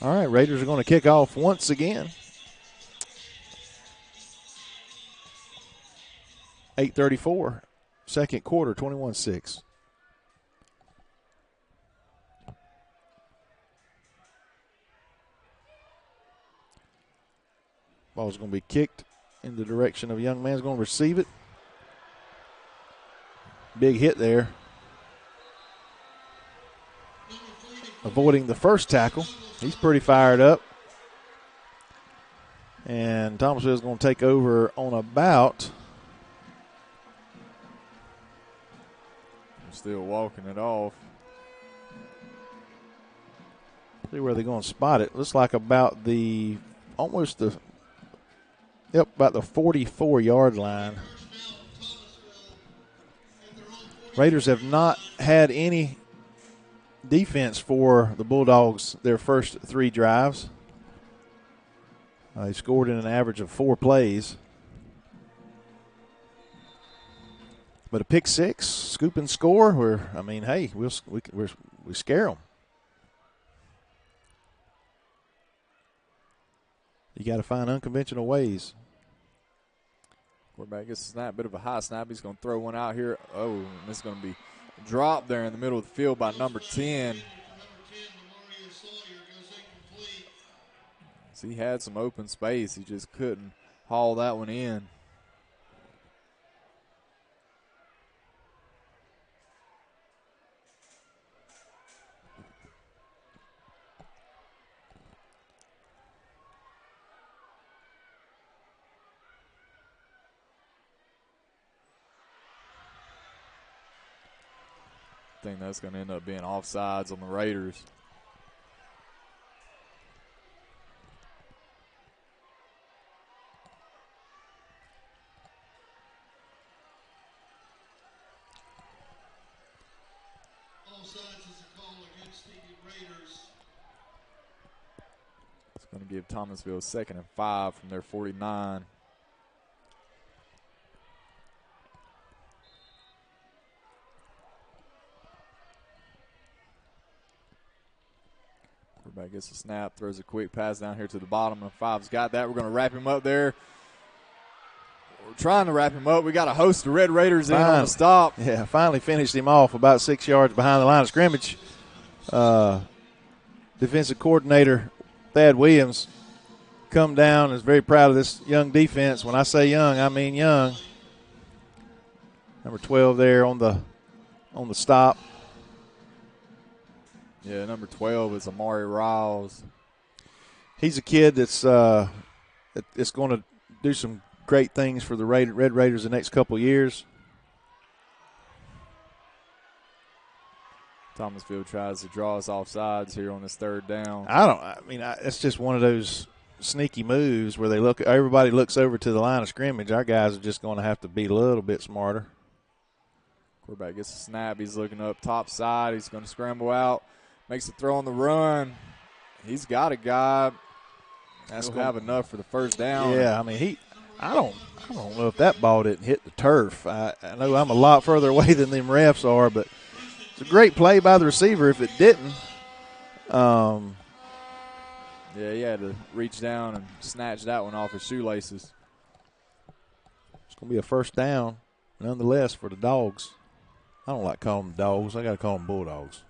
All right, Raiders are going to kick off once again. 8:34, second quarter, 21-6. Ball's going to be kicked in the direction of a young man. He's going to receive it. Big hit there. Avoiding the first tackle. He's pretty fired up. And Thomasville's going to take over on about. Still walking it off. See where they're going to spot it. Looks like about about the 44-yard line. Raiders have not had any defense for the Bulldogs their first 3 drives. They scored in an average of 4 plays. But a pick 6, scoop and score, we scare them. You got to find unconventional ways. Quarterback gets a snap, bit of a high snap. He's going to throw one out here. Oh, and this is going to be dropped there in the middle of the field by number 10. So he had some open space. He just couldn't haul that one in. I think that's going to end up being offsides on the Raiders. Offsides is a call against the Raiders. It's going to give Thomasville 2nd and 5 from their 49. Quarterback gets a snap, throws a quick pass down here to the bottom, and 5's got that. We're going to wrap him up there. We're trying to wrap him up. We got a host of Red Raiders in on the stop. Yeah, finally finished him off about 6 yards behind the line of scrimmage. Defensive coordinator Thad Williams come down and is very proud of this young defense. When I say young, I mean young. Number 12 there on the stop. Yeah, number 12 is Amari Riles. He's a kid that's going to do some great things for the Red Raiders the next couple years. Thomasville tries to draw us off sides here on this 3rd down. It's just one of those sneaky moves where everybody looks over to the line of scrimmage. Our guys are just going to have to be a little bit smarter. Quarterback gets a snap. He's looking up top side. He's going to scramble out. Makes a throw on the run. He's got a guy. That's going to have enough for the 1st down. Yeah, I don't know if that ball didn't hit the turf. I know I'm a lot further away than them refs are, but it's a great play by the receiver if it didn't. Yeah, he had to reach down and snatch that one off his shoelaces. It's going to be a 1st down, nonetheless, for the Dogs. I don't like calling them dogs. I got to call them Bulldogs.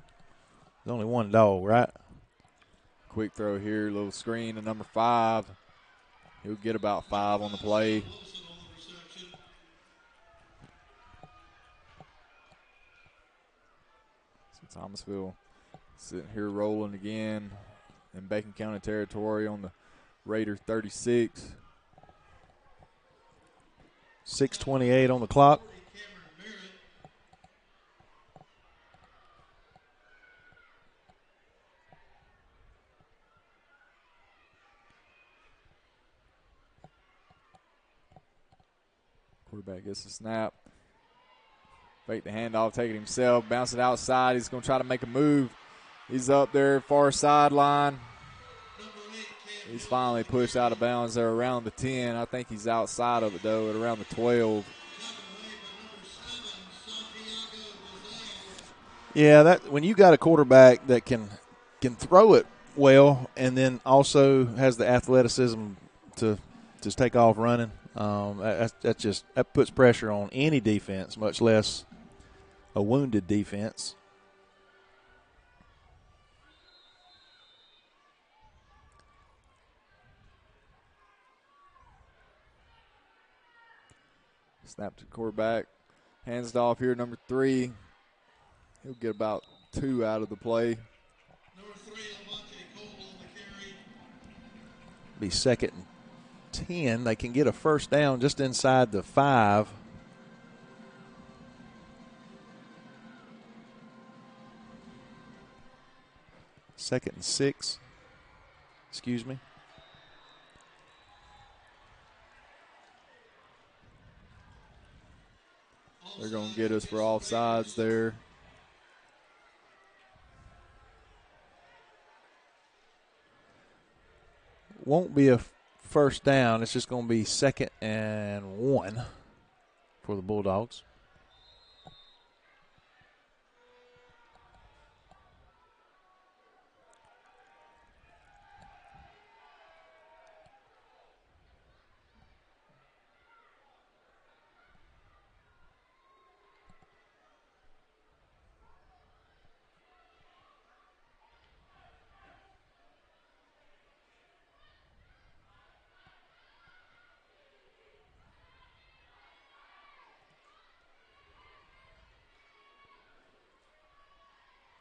There's only one dog, right? Quick throw here, little screen to number 5. He'll get about 5 on the play. So Thomasville sitting here rolling again in Bacon County territory on the Raider 36. 6:28 on the clock. Quarterback gets a snap. Fake the handoff, take it himself, bounce it outside. He's going to try to make a move. He's up there, far sideline. He's finally pushed out of bounds there around the 10. I think he's outside of it, though, at around the 12. Yeah, that when you got a quarterback that can throw it well and then also has the athleticism to just take off running, that puts pressure on any defense, much less a wounded defense. Snap to quarterback. Hands it off here, number 3. He'll get about 2 out of the play. Number 3, Levante Cole on the carry. Be 2nd and 10. They can get a first down just inside the 5. Second and 6. Excuse me. They're going to get us for offsides there. Won't be a first down. It's just going to be 2nd and 1 for the Bulldogs.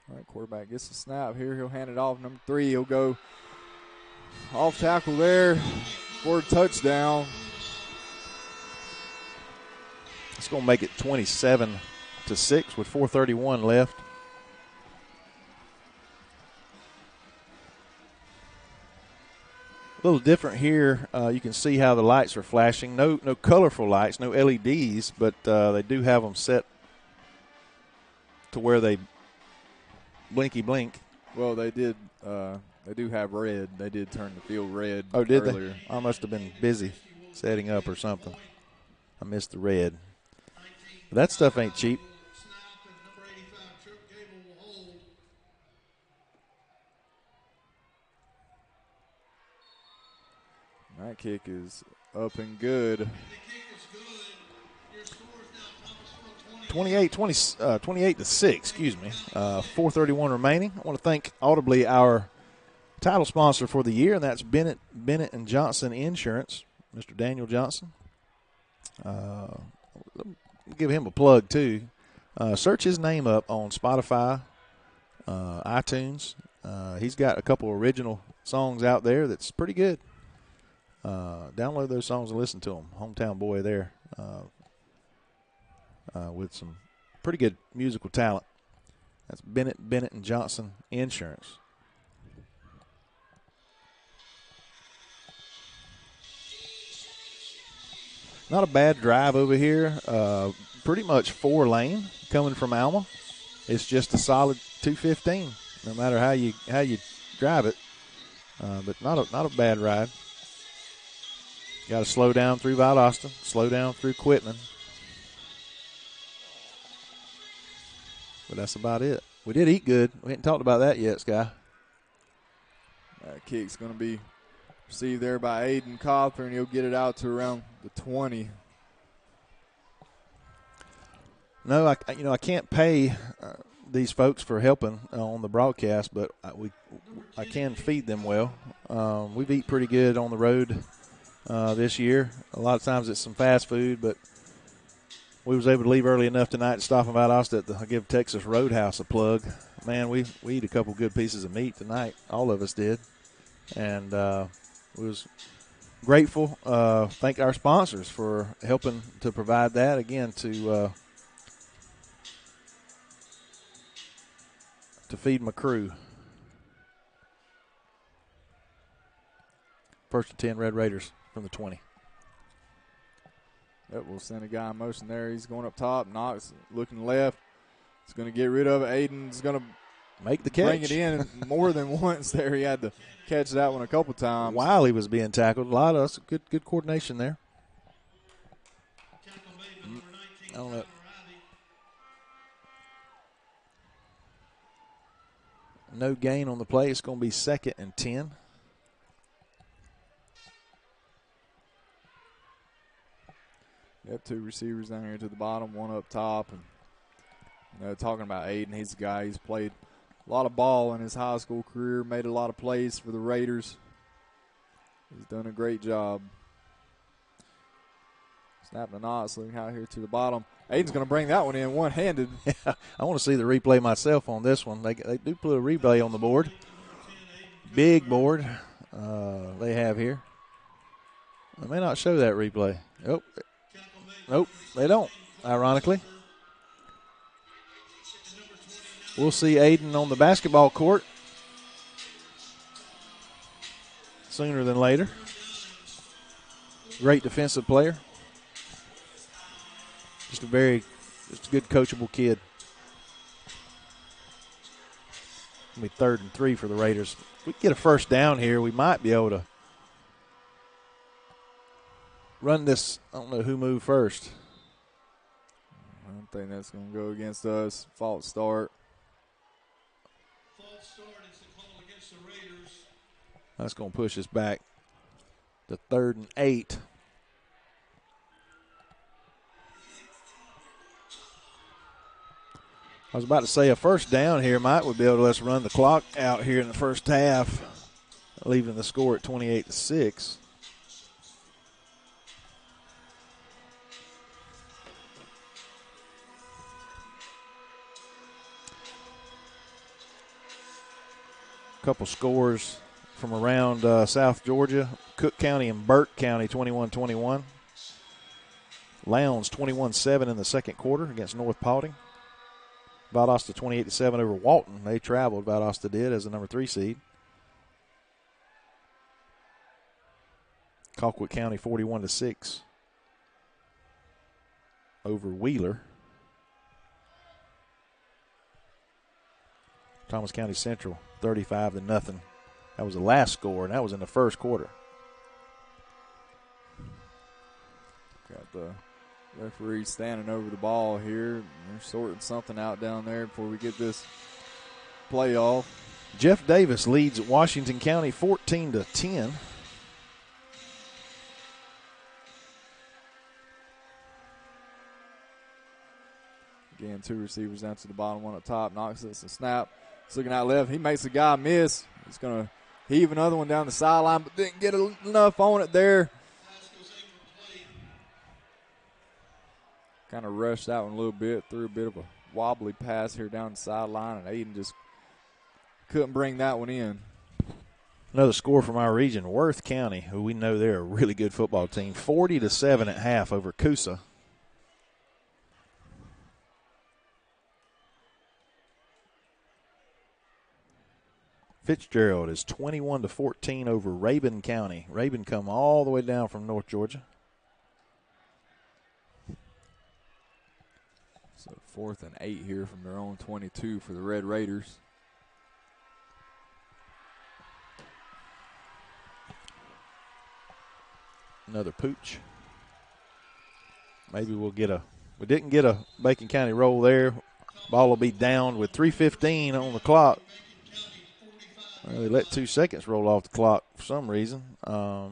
All right, quarterback gets the snap here. He'll hand it off. Number 3, he'll go off tackle there for a touchdown. It's going to make it 27-6 with 4:31 left. A little different here. You can see how the lights are flashing. No colorful lights, no LEDs, but they do have them set to where they blinky blink. Well, they did. They do have red. They did turn the field red. Oh, did earlier. they? I must have been busy setting up or something. I missed the red. But that stuff ain't cheap. Snap, and number 85, Trip Gable will hold. That kick is up and good. The kick is good. Your score is now Thomasville 28-6, excuse me. 4:31 remaining. I want to thank audibly our title sponsor for the year, and that's Bennett and Johnson Insurance, Mr. Daniel Johnson. Give him a plug too. Search his name up on Spotify, iTunes. He's got a couple original songs out there that's pretty good. Download those songs and listen to them. Hometown boy there with some pretty good musical talent. That's Bennett and Johnson Insurance. Not a bad drive over here. Pretty much 4-lane coming from Alma. It's just a solid 215, no matter how you drive it. But not a bad ride. Got to slow down through Valdosta, slow down through Quitman. But that's about it. We did eat good. We hadn't talked about that yet, Sky. That kick's going to be received there by Aiden Copper, and he'll get it out to around the 20. No, I can't pay these folks for helping on the broadcast, but I can feed them well. We've eaten pretty good on the road this year. A lot of times it's some fast food, but we was able to leave early enough tonight to stop in Valdosta. I give Texas Roadhouse a plug. Man, we eat a couple good pieces of meat tonight. All of us did, and we was grateful. Thank our sponsors for helping to provide that again to feed my crew. First and 10 Red Raiders from the 20. Yep, we'll send a guy in motion there. He's going up top. Knox looking left. He's going to get rid of it. Aiden's going to make the catch. Bring it in more than once there. He had to catch that one a couple times. While he was being tackled. A lot of us. Good coordination there. I don't know. No gain on the play. It's going to be 2nd and 10. Yep, 2 receivers down here to the bottom, 1 up top. And talking about Aiden, he's a guy who's played a lot of ball in his high school career, made a lot of plays for the Raiders. He's done a great job. Snap the knots, looking out here to the bottom. Aiden's going to bring that one in one-handed. Yeah, I want to see the replay myself on this one. They do put a replay on the board. Big board they have here. They may not show that replay. Nope, they don't, ironically. We'll see Aiden on the basketball court sooner than later. Great defensive player. Just a good coachable kid. It'll be 3rd and 3 for the Raiders. If we get a first down here, we might be able to run this. I don't know who moved first. I don't think that's going to go against us. False start. False start is the call against the Raiders. That's going to push us back to 3rd and 8. I was about to say a first down here might would be able to let us run the clock out here in the first half, leaving the score at 28-6. Couple scores from around South Georgia. Cook County and Burke County 21-21. Lowndes 21-7 in the second quarter against North Paulding. Valdosta 28-7 over Walton. They traveled, Valdosta did, as the number 3 seed. Colquitt County 41-6 over Wheeler. Thomas County Central 35-0. That was the last score, and that was in the first quarter. Got the referee standing over the ball here. They're sorting something out down there before we get this play off. Jeff Davis leads Washington County 14-10. Again, 2 receivers down to the bottom, 1 up top. Knocks us a snap. He's looking out left. He makes a guy miss. He's going to heave another one down the sideline, but didn't get enough on it there. Kind of rushed that one a little bit, threw a bit of a wobbly pass here down the sideline, and Aiden just couldn't bring that one in. Another score from our region, Worth County, who we know they're a really good football team, 40-7 at half over Coosa. Fitzgerald is 21-14 over Rabun County. Rabun come all the way down from North Georgia. So 4th and 8 here from their own 22 for the Red Raiders. Another pooch. Maybe we'll get we didn't get a Bacon County roll there. Ball will be down with 3:15 on the clock. Well, they let 2 seconds roll off the clock for some reason. But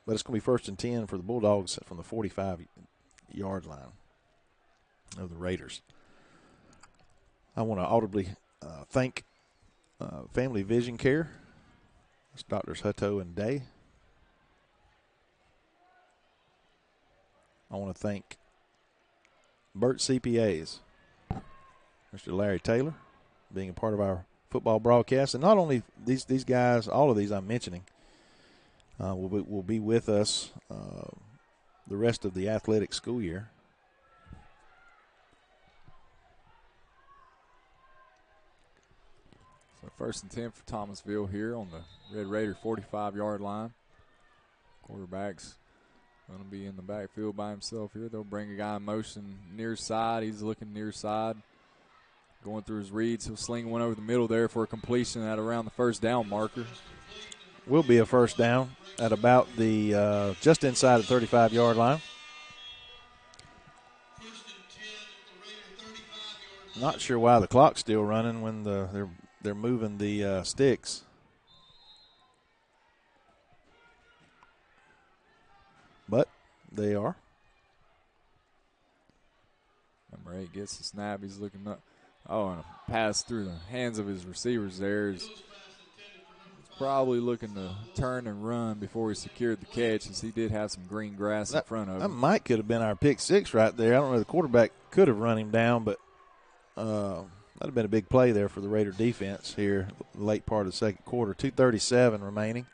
it's going to be 1st and 10 for the Bulldogs from the 45-yard line of the Raiders. I want to audibly thank Family Vision Care. It's Drs. Hutto and Day. I want to thank Burt CPAs, Mr. Larry Taylor, being a part of our football broadcast. And not only these guys, all of these I'm mentioning, will be with us the rest of the athletic school year. So 1st and 10 for Thomasville here on the Red Raider 45-yard line. Quarterback's going to be in the backfield by himself here. They'll bring a guy in motion near side. He's looking near side. Going through his reads. He'll sling one over the middle there for a completion at around the first down marker. Will be a first down at about the just inside the 35-yard line. Not sure why the clock's still running when they're moving the sticks. But they are. Number 8 gets the snap. He's looking up. Oh, and a pass through the hands of his receivers there is probably looking to turn and run before he secured the catch, as he did have some green grass in front of That him. might could have been our pick six right there. I don't know. The quarterback could have run him down, but that'd have been a big play there for the Raider defense here, late part of the second quarter. 2:37 remaining.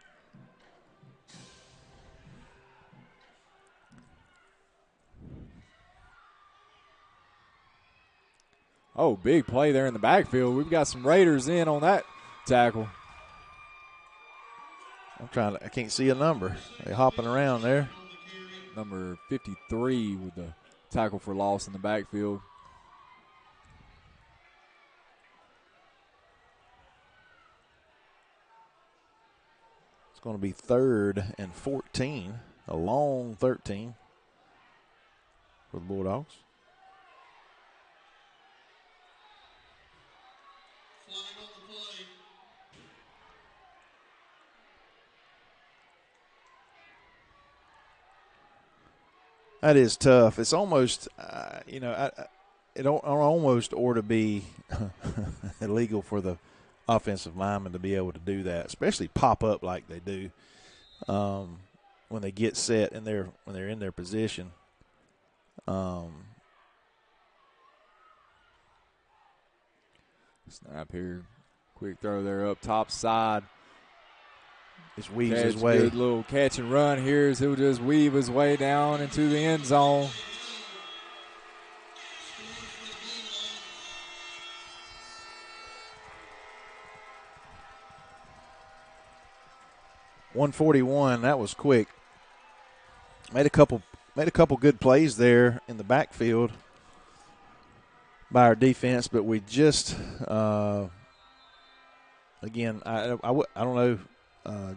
Oh, big play there in the backfield. We've got some Raiders in on that tackle. I can't see a number. They're hopping around there. Number 53 with the tackle for loss in the backfield. It's going to be 3rd and 14, a long 13 for the Bulldogs. That is tough. It's almost, it almost ought to be illegal for the offensive lineman to be able to do that, especially pop up like they do when they get set and when they're in their position. Snap here. Quick throw there up top side. Just weaves his way. Good little catch and run here as he'll just weave his way down into the end zone. .141. That was quick. Made a couple good plays there in the backfield by our defense, but we just again, I don't know.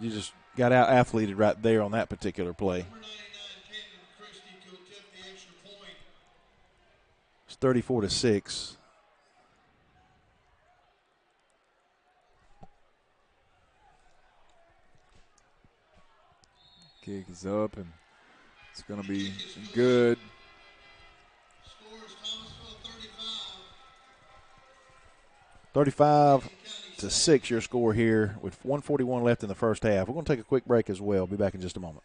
You just got out athleted right there on that particular play. It's 34-6. Kick is up, and it's going to be good. 35-6 your score here with 1:41 left in the first half. We're going to take a quick break as well. Be back in just a moment.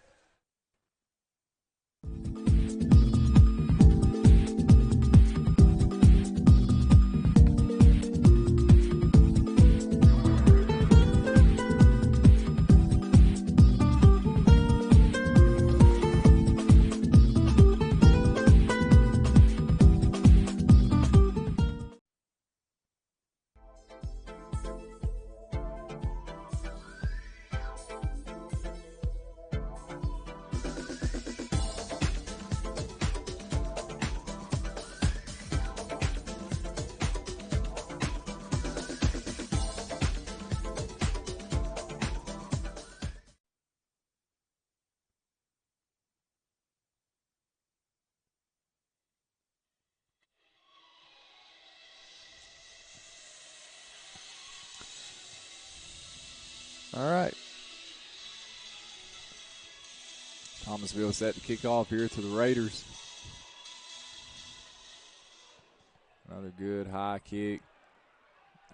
All right. Thomasville set to kick off here to the Raiders. Another good high kick.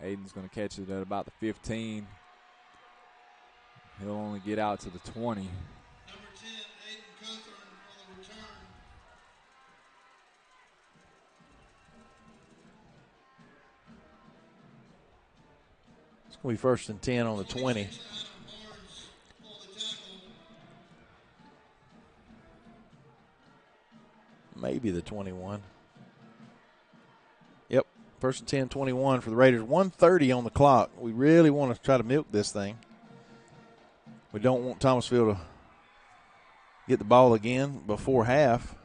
Aiden's going to catch it at about the 15. He'll only get out to the 20. Number 10, Aiden Cothran on the return. It's going to be 1st and 10 on the 20. Maybe the 21. Yep, 1st and 10, 21 for the Raiders. 1:30 on the clock. We really want to try to milk this thing. We don't want Thomasville to get the ball again before half.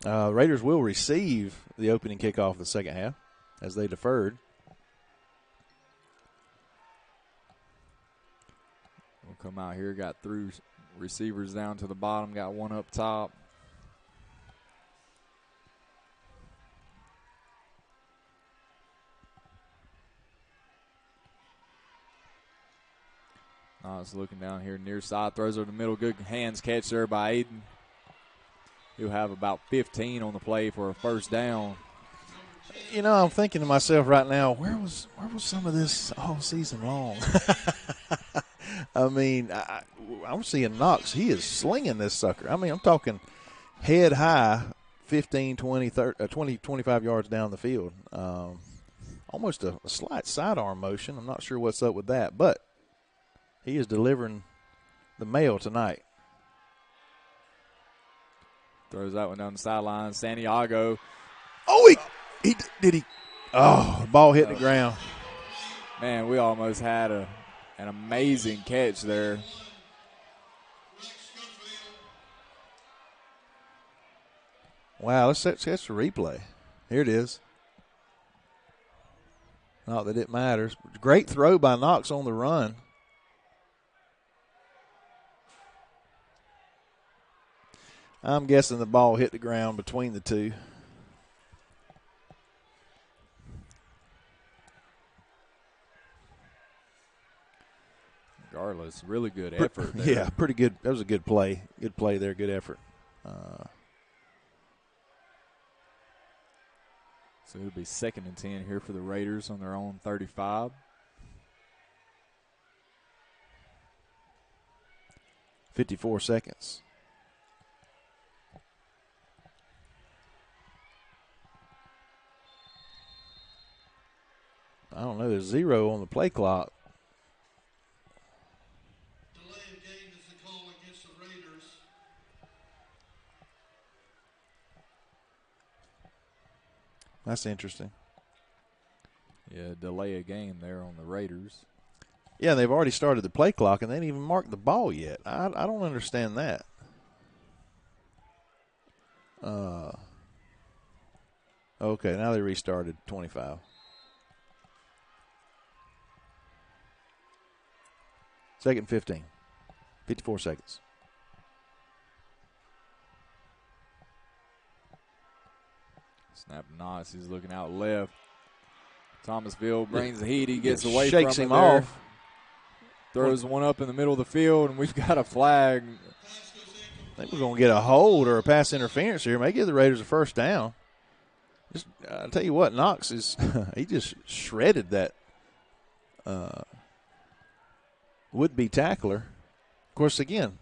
Raiders will receive the opening kickoff of the second half as they deferred. We'll come out here, got through receivers down to the bottom, got one up top. I was looking down here near side, throws over the middle, good hands catch there by Aiden. He'll have about 15 on the play for a first down. You know, I'm thinking to myself right now, where was some of this all season long? I mean, I'm seeing Knox. He is slinging this sucker. I mean, I'm talking head high, 15, 20, 30, 20, 25 yards down the field. Almost a slight sidearm motion. I'm not sure what's up with that, but he is delivering the mail tonight. Throws that one down the sideline. Santiago. Oh, he did he? Oh, the ball hit the ground. Man, we almost had an amazing catch there. Wow, let's catch the replay. Here it is. Not that it matters. Great throw by Knox on the run. I'm guessing the ball hit the ground between the two. Regardless, really good effort there. Yeah, pretty good. That was a good play. Good play there, good effort. So it'll be 2nd and 10 here for the Raiders on their own 35. .54 seconds. I don't know. There's 0 on the play clock. Delay of game is the call against the Raiders. That's interesting. Yeah, delay a game there on the Raiders. Yeah, they've already started the play clock, and they didn't even mark the ball yet. I don't understand that. Okay, now they restarted 25. Second 15. 54 seconds. Snap Knox. He's looking out left. Thomasville brings the heat. He gets away Shakes from him it there. off. Throws one up in the middle of the field, and we've got a flag. I think we're going to get a hold or a pass interference here. May give the Raiders a first down. I'll tell you what, Knox is he just shredded that would-be tackler. Of course, again,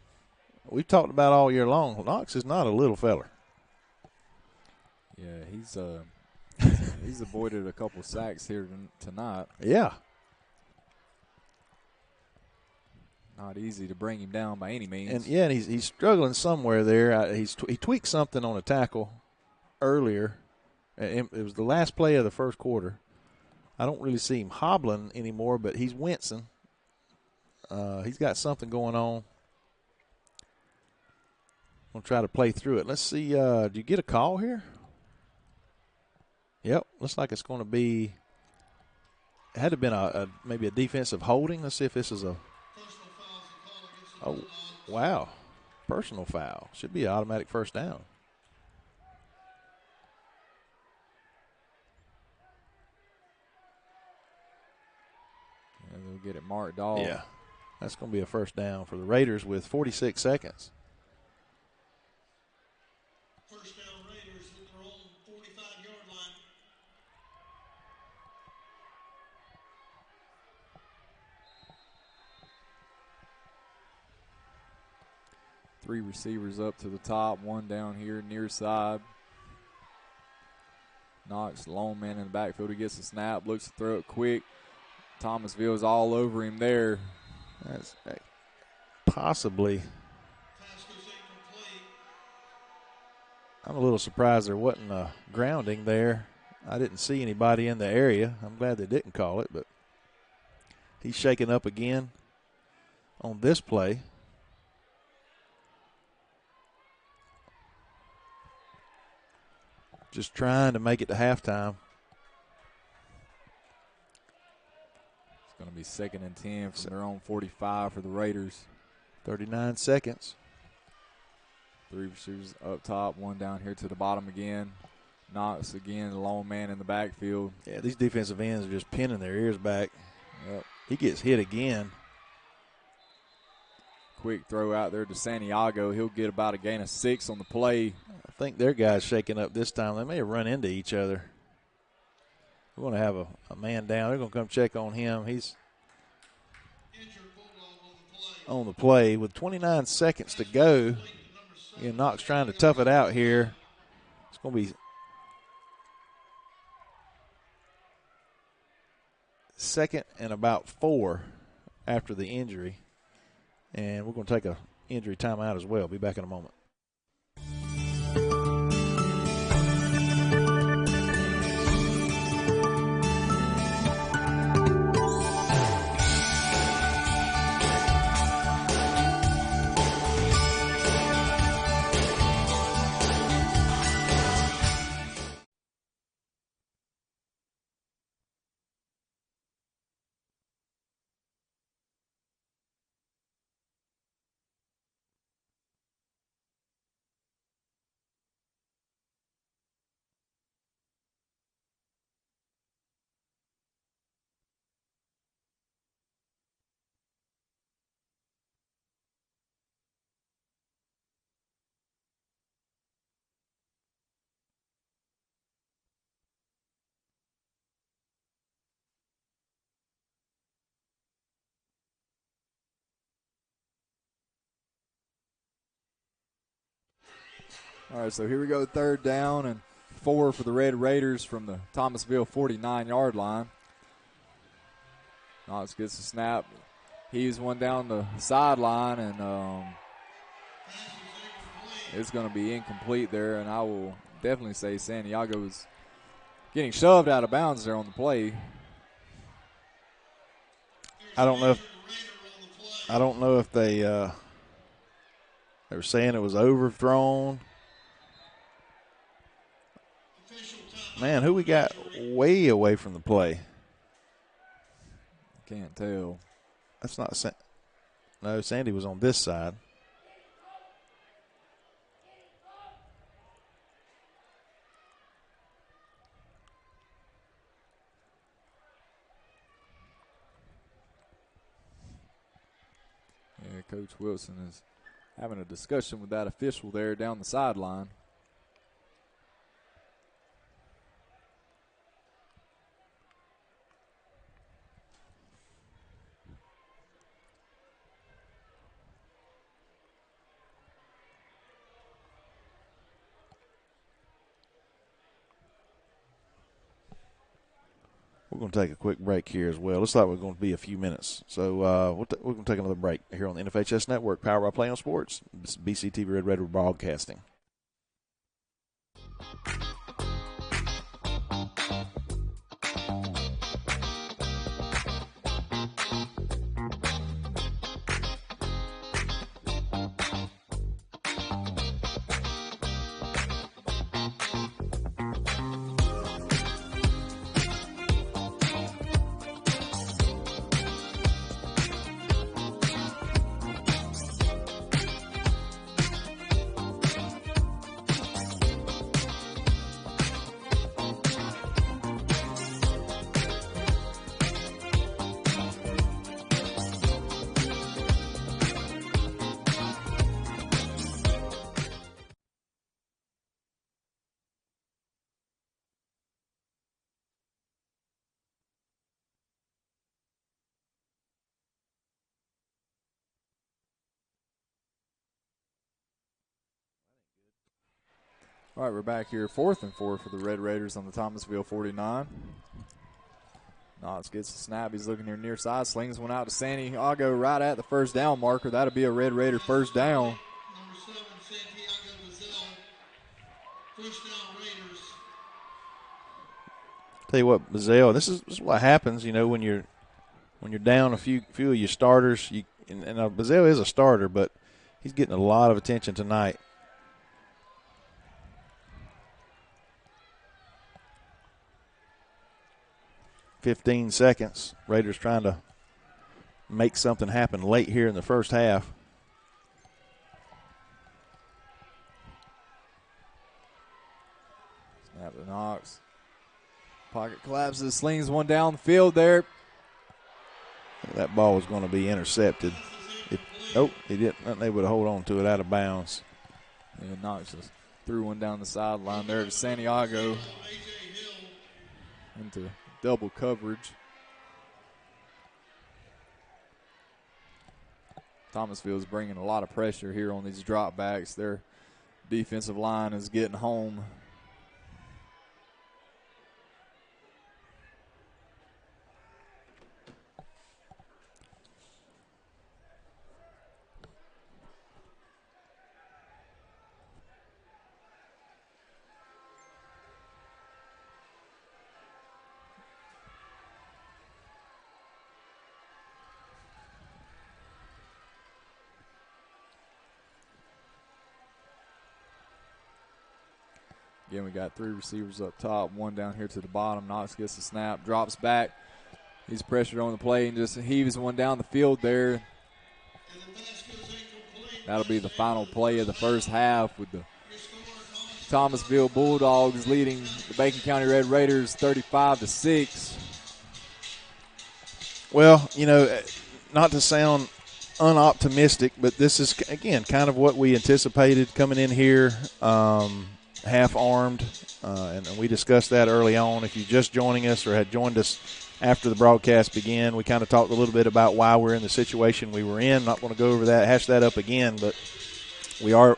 we've talked about all year long, Knox is not a little feller. Yeah, he's avoided a couple sacks here tonight. Yeah. Not easy to bring him down by any means. And he's struggling somewhere there. He tweaked something on a tackle earlier. It was the last play of the first quarter. I don't really see him hobbling anymore, but he's wincing. He's got something going on. We'll try to play through it. Let's see. Do you get a call here? Yep. Looks like it's going to be. It had to have been maybe a defensive holding. Let's see if this is a. Oh, wow. Personal foul. Should be an automatic first down. And they'll get it marked off. Yeah. That's going to be a first down for the Raiders with 46 seconds. First down Raiders at their own 45-yard line. Three receivers up to the top, one down here near side. Knox, lone man in the backfield. He gets the snap, looks to throw it quick. Thomasville's all over him there. That's possibly. Pass goes incomplete. I'm a little surprised there wasn't a grounding there. I didn't see anybody in the area. I'm glad they didn't call it, but he's shaking up again on this play. Just trying to make it to halftime. It's going to be 2nd and 10 from their own 45 for the Raiders. 39 seconds. Three receivers up top, one down here to the bottom again. Knox again, the lone man in the backfield. Yeah, these defensive ends are just pinning their ears back. Yep. He gets hit again. Quick throw out there to Santiago. He'll get about a gain of 6 on the play. I think their guy's shaking up this time. They may have run into each other. We're going to have a man down. They're going to come check on him. He's on the play with 29 seconds to go. Again, Knox trying to tough it out here. It's going to be second and about 4 after the injury. And we're going to take a injury timeout as well. Be back in a moment. All right, so here we go, 3rd down and 4 for the Red Raiders from the Thomasville 49-yard line. Knox gets the snap. He's one down the sideline, and it's going to be incomplete there, and I will definitely say Santiago is getting shoved out of bounds there on the play. I don't know if they were saying it was overthrown. Man, who we got way away from the play? Can't tell. That's not no, Sandy was on this side. Yeah, Coach Wilson is having a discussion with that official there down the sideline. We're going to take a quick break here as well. Looks like we're going to be a few minutes. So we're going to take another break here on the NFHS Network, powered by Play on Sports. This is BCTV Red Raider Broadcasting. All right, we're back here, 4th and 4 for the Red Raiders on the Thomasville 49. Knox gets the snap. He's looking here near side, slings one out to Santiago right at the 1st down marker. That'll be a Red Raider 1st down. Number 7, Santiago Bazell. 1st down Raiders. Tell you what, Bazell, this is what happens, you know, when you're down a few of your starters. And Bazell is a starter, but he's getting a lot of attention tonight. $15 seconds. Raiders trying to make something happen late here in the first half. Snap to Knox. Pocket collapses, slings one down the field there. That ball was going to be intercepted. Nope, he didn't. Able to hold on to it out of bounds. And Knox just threw one down the sideline there to Santiago into double coverage. Thomasville is bringing a lot of pressure here on these dropbacks. Their defensive line is getting home. Again, we got 3 receivers up top, 1 down here to the bottom. Knox gets the snap, drops back. He's pressured on the play and just heaves one down the field there. That'll be the final play of the first half with the Thomasville Bulldogs leading the Bacon County Red Raiders 35-6. Well, you know, not to sound unoptimistic, but this is, again, kind of what we anticipated coming in here. Half-armed, and we discussed that early on. If you're just joining us or had joined us after the broadcast began, we kind of talked a little bit about why we're in the situation we were in. Not going to go over that, hash that up again, but we are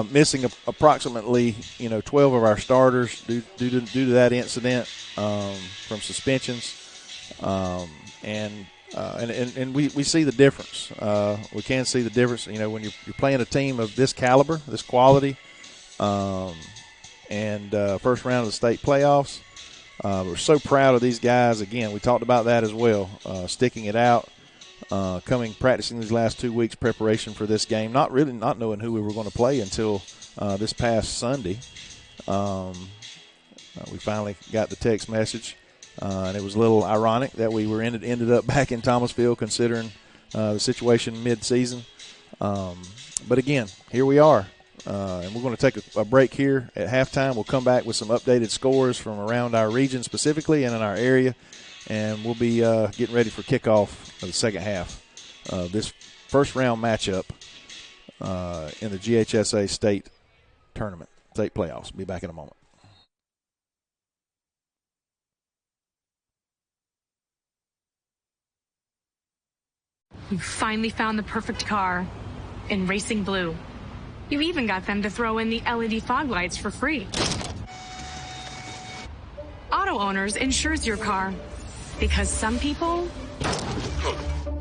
missing approximately 12 of our starters due to that incident from suspensions, and we see the difference. We can see the difference. When you're playing a team of this caliber, this quality. First round of the state playoffs. We're so proud of these guys. Again, we talked about that as well, sticking it out, practicing these last 2 weeks preparation for this game, not knowing who we were going to play until this past Sunday. We finally got the text message, and it was a little ironic that we were ended up back in Thomasville considering the situation mid-season. But again, here we are. And we're going to take a break here at halftime. We'll come back with some updated scores from around our region specifically and in our area. And we'll be getting ready for kickoff of the second half of this first-round matchup in the GHSA state tournament, state playoffs. Be back in a moment. You finally found the perfect car in Racing Blue. You even got them to throw in the LED fog lights for free. Auto Owners insures your car because some people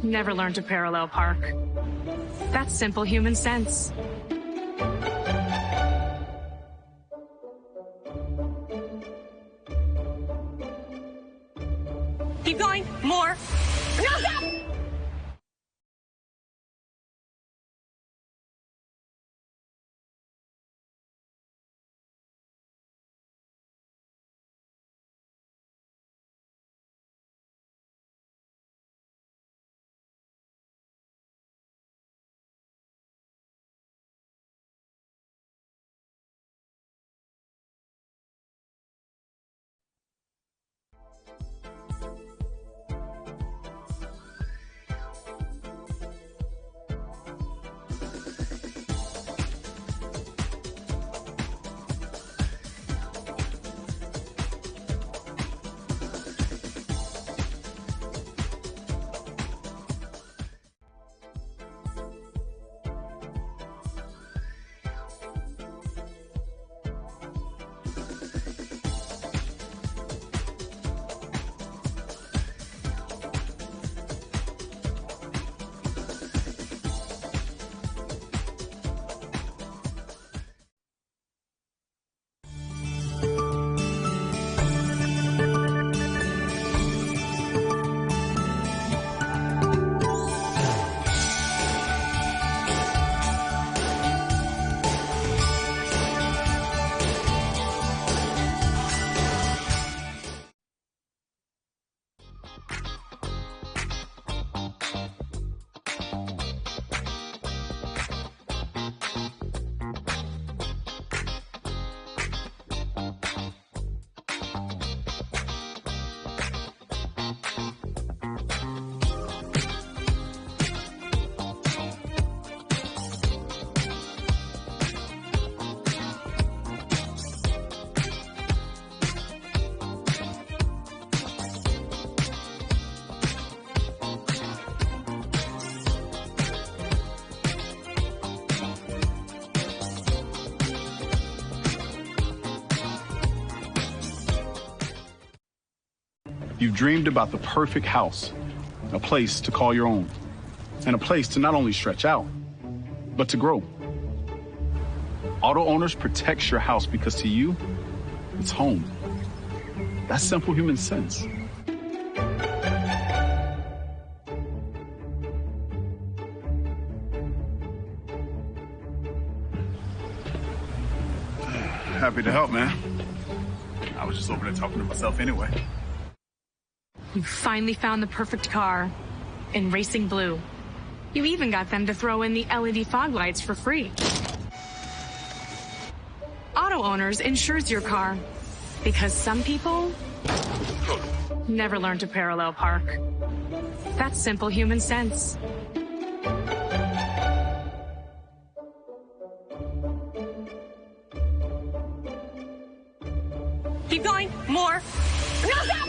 never learn to parallel park. That's simple human sense. Keep going. More. No, stop! You've dreamed about the perfect house, a place to call your own, and a place to not only stretch out, but to grow. Auto Owners protects your house because to you, it's home. That's simple human sense. Happy to help, man. I was just over there talking to myself anyway. You finally found the perfect car in racing blue. You even got them to throw in the LED fog lights for free. Auto Owners insures your car because some people never learn to parallel park. That's simple human sense. Keep going. More. No, stop!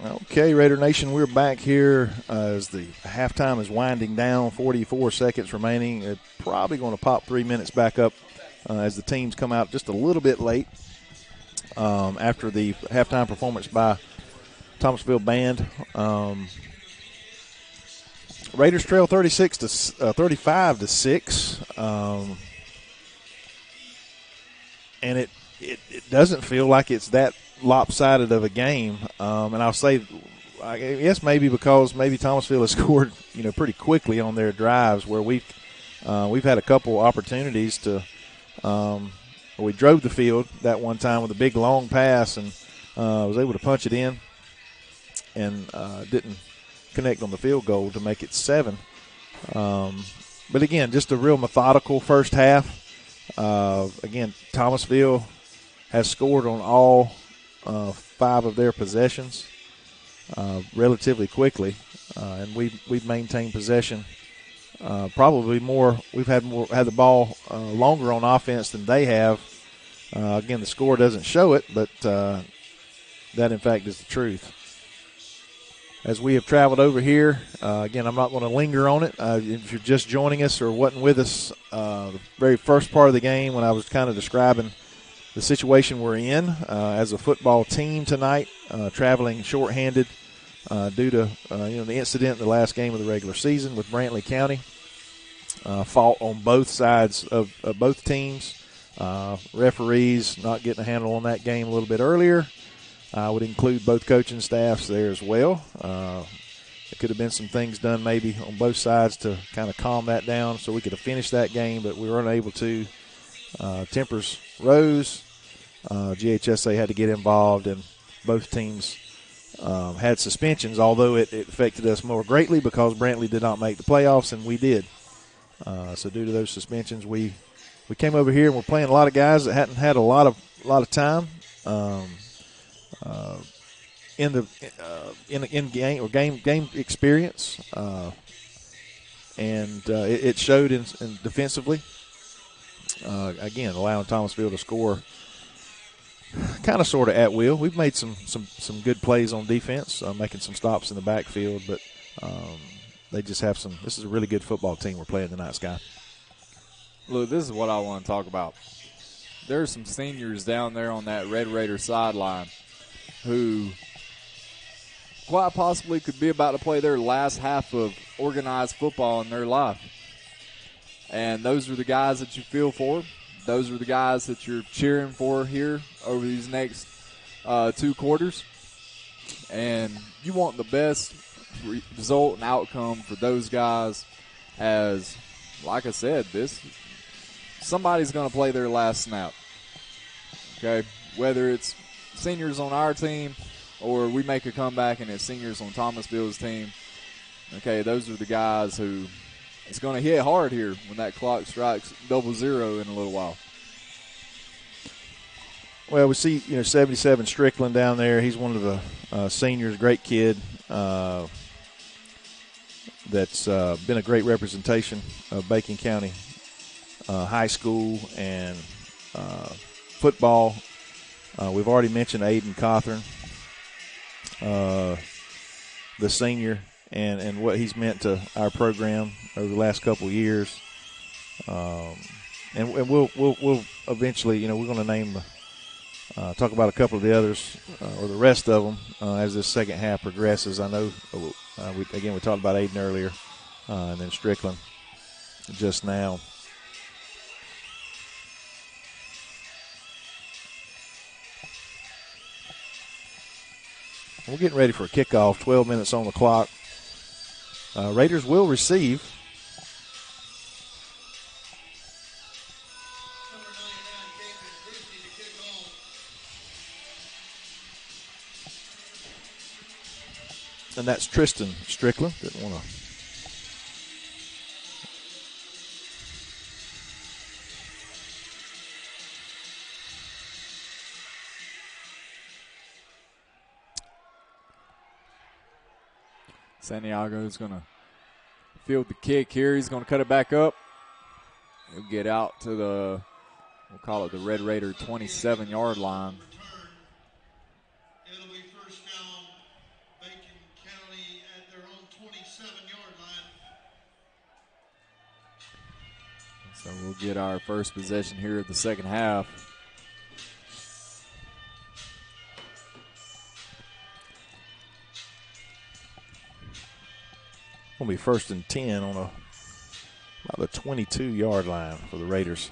Okay, Raider Nation, we're back here as the halftime is winding down. 44 seconds remaining. It's probably going to pop 3 minutes back up as the teams come out just a little bit late after the halftime performance by Thomasville Band. Raiders trail 35 to 6, and it doesn't feel like it's that lopsided of a game, and I'll say, I guess maybe because Thomasville has scored, pretty quickly on their drives, where we've had a couple opportunities to, we drove the field that one time with a big long pass and was able to punch it in, and didn't connect on the field goal to make it 7. But again, just a real methodical first half. Again, Thomasville has scored on all 5 of their possessions relatively quickly, and we've maintained possession probably more. We've had the ball longer on offense than they have. Again, the score doesn't show it, but that in fact is the truth. As we have traveled over here, again, I'm not going to linger on it. If you're just joining us or wasn't with us the very first part of the game when I was kind of describing the situation we're in as a football team tonight, traveling shorthanded due to the incident in the last game of the regular season with Brantley County. Fought on both sides of both teams. Referees not getting a handle on that game a little bit earlier. I would include both coaching staffs there as well. There could have been some things done maybe on both sides to kind of calm that down so we could have finished that game, but we were unable to. Tempers rose. GHSA had to get involved, and both teams had suspensions, although it affected us more greatly because Brantley did not make the playoffs and we did. So due to those suspensions, we came over here and we're playing a lot of guys that hadn't had a lot of time in game or game experience, and it showed in defensively. Again, allowing Thomasville to score kind of sort of at will. We've made some good plays on defense, making some stops in the backfield, but they just have some. This is a really good football team we're playing tonight, Sky. Look, this is what I want to talk about. There's some seniors down there on that Red Raider sideline who quite possibly could be about to play their last half of organized football in their life. And those are the guys that you feel for. Those are the guys that you're cheering for here over these next 2 quarters. And you want the best result and outcome for those guys as, like I said, somebody's going to play their last snap. Okay? Whether it's seniors on our team or we make a comeback and it's seniors on Thomasville's team. Okay, those are the guys who it's going to hit hard here when that clock strikes 00 in a little while. Well, we see 77 Strickland down there. He's one of the seniors, great kid. That's been a great representation of Bacon County high school and football. We've already mentioned Aiden Cawthorn, the senior, and what he's meant to our program over the last couple of years. And we'll eventually, we're going to name, talk about a couple of the others or the rest of them as this second half progresses. I know, we talked about Aiden earlier, and then Strickland just now. We're getting ready for a kickoff, 12 minutes on the clock. Raiders will receive. Number 99, David Christie to kick off. And that's Tristan Strickland. Didn't want to. Santiago's going to field the kick here. He's going to cut it back up. He'll get out to we'll call it the Red Raider 27-yard line. It'll be first down Macon County at their own 27-yard line. So we'll get our first possession here of the second half. Gonna be 1st and 10 on about the 22-yard line for the Raiders.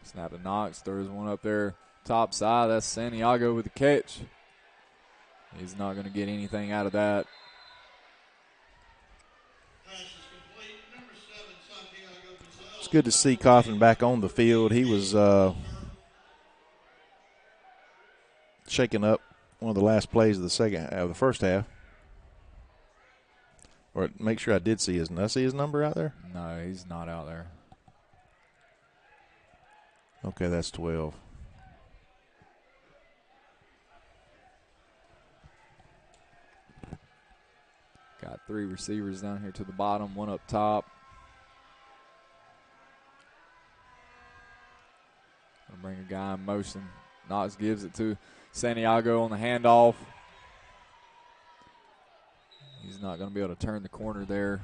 Snap to Knox, throws one up there top side. That's Santiago with the catch. He's not going to get anything out of that. It's good to see Coughlin back on the field. He was shaking up one of the last plays of the first half. Or make sure I did see his. Did I see his number out there? No, he's not out there. Okay, that's 12. Got 3 receivers down here to the bottom, 1 up top. Gonna bring a guy in motion. Knox gives it to Santiago on the handoff. He's not going to be able to turn the corner there.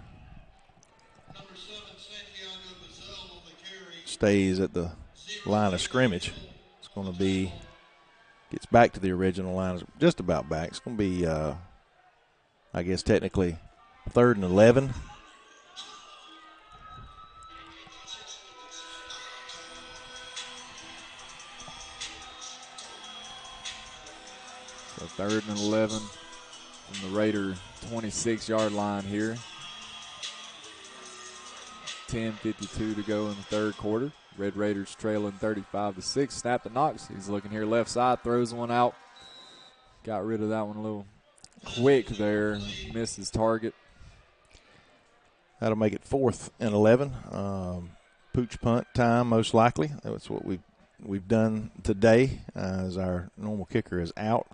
Number 7, Santiago Bazell on the carry. Stays at the line of scrimmage. It's going to be, gets back to the original line, just about back. It's going to be, I guess, technically 3rd and 11. So 3rd and 11 from the Raider 26-yard line here. 10:52 to go in the 3rd quarter. Red Raiders trailing 35-6. Snap to Knox. He's looking here left side, throws one out. Got rid of that one a little quick there. Missed his target. That'll make it 4th and 11. Pooch punt time, most likely. That's what we've done today, as our normal kicker is out.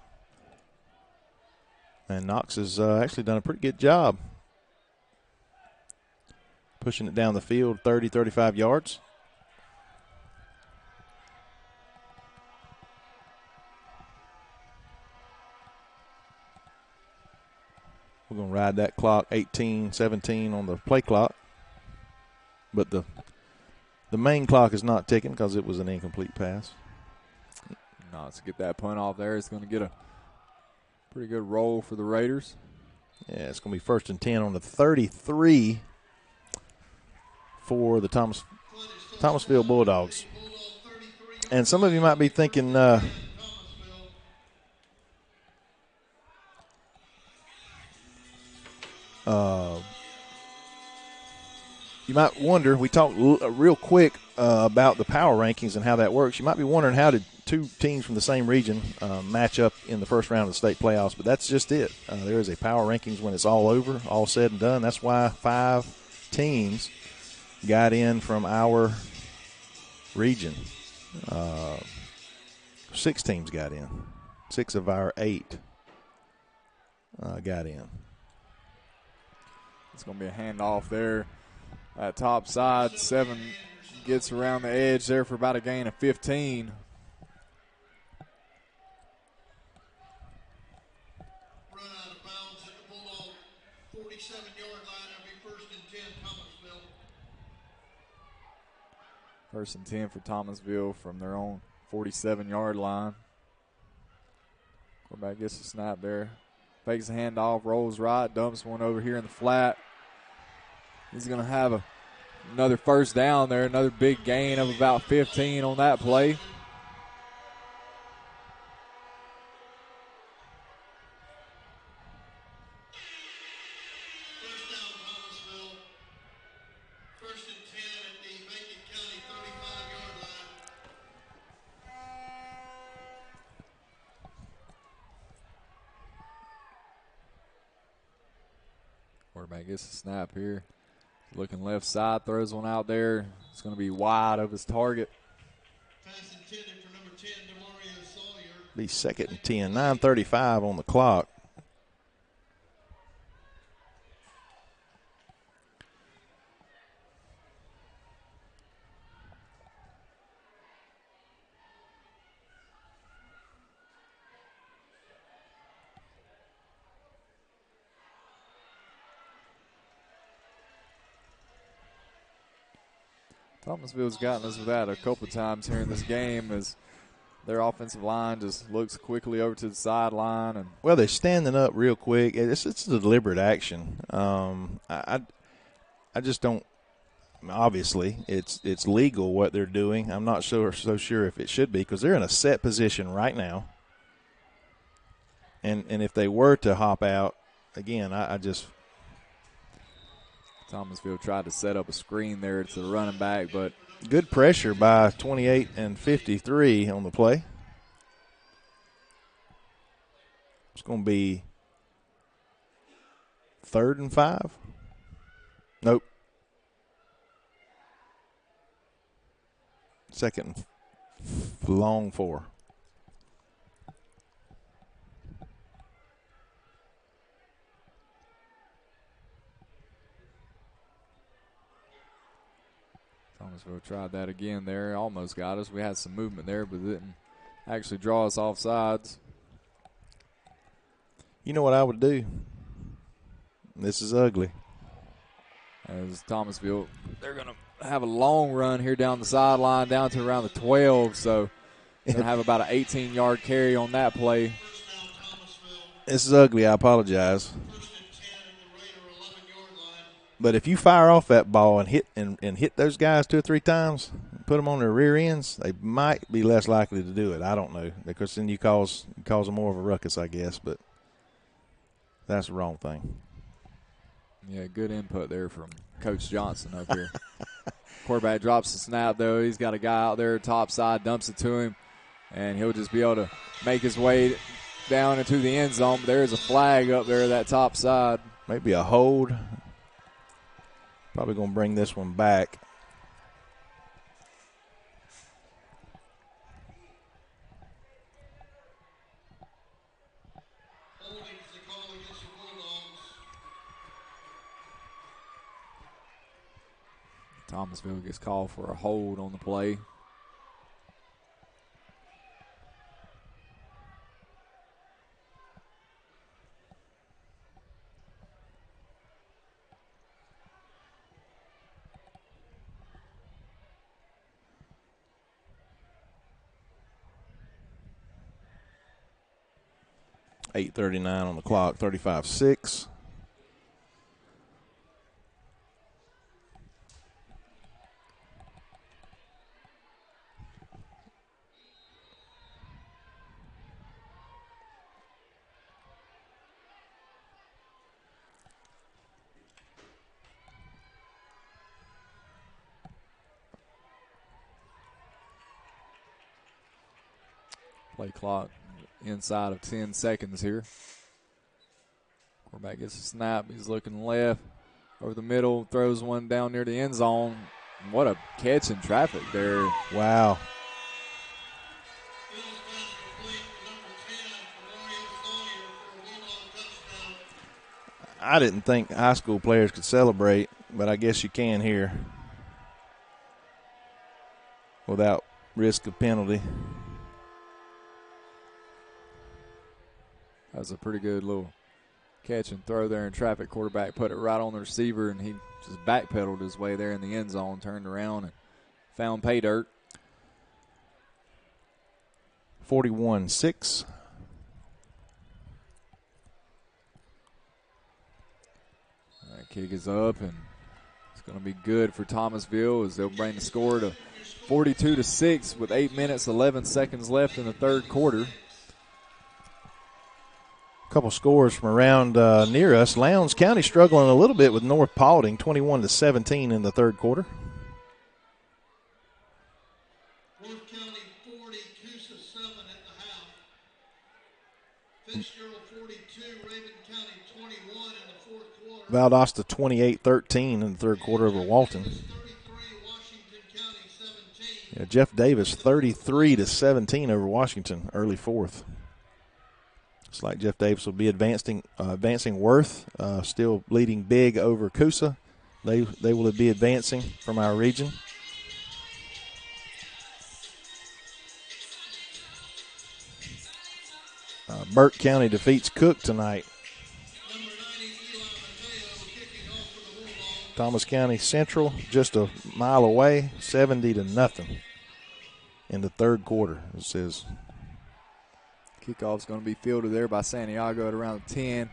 And Knox has actually done a pretty good job pushing it down the field 30, 35 yards. We're going to ride that clock, 18-17 on the play clock. But the main clock is not ticking because it was an incomplete pass. Knox get that punt off there. It's going to get a pretty good roll for the Raiders. Yeah, it's going to be 1st and 10 on the 33 for the Thomasville Bulldogs. And some of you might be thinking, you might wonder, we talked real quick about the power rankings and how that works. You might be wondering, how did 2 teams from the same region match up in the first round of the state playoffs? But that's just it. There is a power rankings when it's all over, all said and done. That's why 5 teams got in from our region. 6 teams got in. 6 of our 8 got in. It's going to be a handoff there at top side. 7 gets around the edge there for about a gain of 15. Run out of bounds at the Bulldog 47-yard line. It'll be 1st and 10, Thomasville. 1st and 10 for Thomasville from their own 47-yard line. Quarterback gets a snap there. Fakes the handoff, rolls right, dumps one over here in the flat. He's going to have another first down there, another big gain of about 15 on that play. First down, Thomasville. 1st and 10 at the Macon County 35-yard line. Quarterback gets a snap here. Looking left side, throws one out there. It's going to be wide of his target. Pass intended for number Be 2nd and 10. 9:35 on the clock. Thomasville's gotten us with that a couple times here in this game as their offensive line just looks quickly over to the sideline. And well, they're standing up real quick. It's a deliberate action. I just don't. Obviously, it's legal what they're doing. I'm not so sure if it should be because they're in a set position right now. And if they were to hop out again, I just. Thomasville tried to set up a screen there to the running back, but good pressure by 28 and 53 on the play. It's going to be 3rd and 5. Nope. 2nd and long 4. Thomasville tried that again there. Almost got us. We had some movement there, but didn't actually draw us off sides. You know what I would do? This is ugly. As Thomasville, they're going to have a long run here down the sideline, down to around the 12. So they're going to have about an 18-yard carry on that play. This is ugly. I apologize. But if you fire off that ball and hit those guys 2 or 3 times, put them on their rear ends, they might be less likely to do it. I don't know, because then you cause them more of a ruckus, I guess. But that's the wrong thing. Yeah, good input there from Coach Johnson up here. Quarterback drops the snap, though. He's got a guy out there top side, dumps it to him, and he'll just be able to make his way down into the end zone. But there is a flag up there, that top side. Maybe a hold. Probably going to bring this one back. Thomasville gets called for a hold on the play. .8:39 on the clock, 35-6. Play clock inside of 10 seconds here. Quarterback gets a snap. He's looking left over the middle, throws one down near the end zone. What a catch in traffic there. Wow. I didn't think high school players could celebrate, but I guess you can here without risk of penalty. That was a pretty good little catch and throw there in traffic. Quarterback put it right on the receiver, and he just backpedaled his way there in the end zone, turned around, and found pay dirt. 41-6. That kick is up, and it's going to be good for Thomasville as they'll bring the score to 42-6 with 8 minutes, 11 seconds left in the third quarter. Couple scores from around near us. Lowndes County struggling a little bit with North Paulding, 21-17 in the third quarter. North County 40, Coosa 7 at the half. Fitzgerald 42, Raven County 21 in the fourth quarter. Valdosta 28-13 in the third quarter over Walton. 33, Washington County 17. Yeah, Jeff Davis, 33-17 over Washington, early fourth. Looks like Jeff Davis will be advancing Worth, still leading big over Coosa. They will be advancing from our region. Burke County defeats Cook tonight. Thomas County Central just a mile away, 70-0 in the third quarter. It says kickoff's going to be fielded there by Santiago at around 10.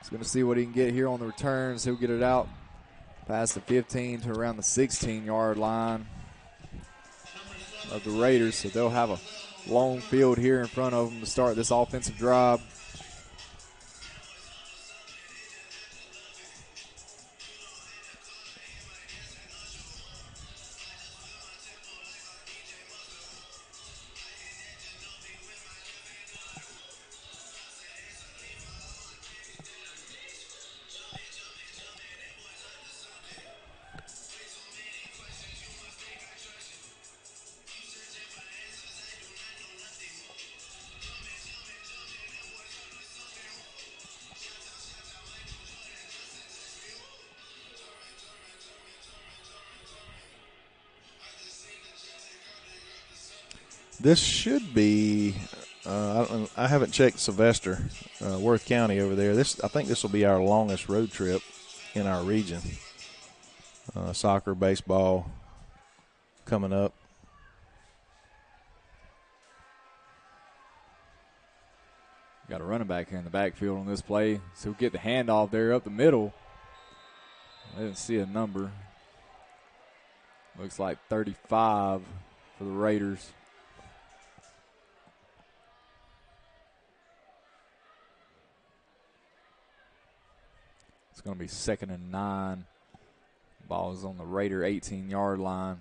He's going to see what he can get here on the returns. He'll get it out past the 15 to around the 16-yard line of the Raiders. So they'll have a long field here in front of them to start this offensive drive. this should be. I haven't checked Sylvester, Worth County over there. I think this will be our longest road trip in our region. Soccer, baseball coming up. Got a running back here in the backfield on this play. So we'll get the handoff there up the middle. I didn't see a number. Looks like 35 for the Raiders. It's going to be 2nd and 9. Ball is on the Raider 18-yard line.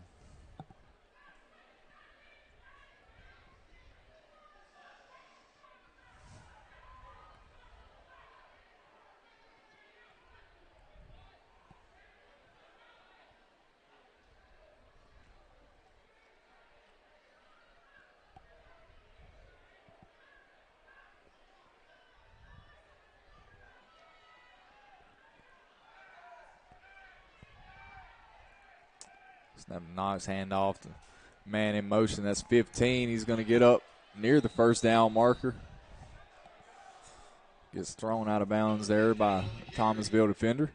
Snap Knox handoff to man in motion. That's 15. He's going to get up near the first down marker. Gets thrown out of bounds there by a Thomasville defender.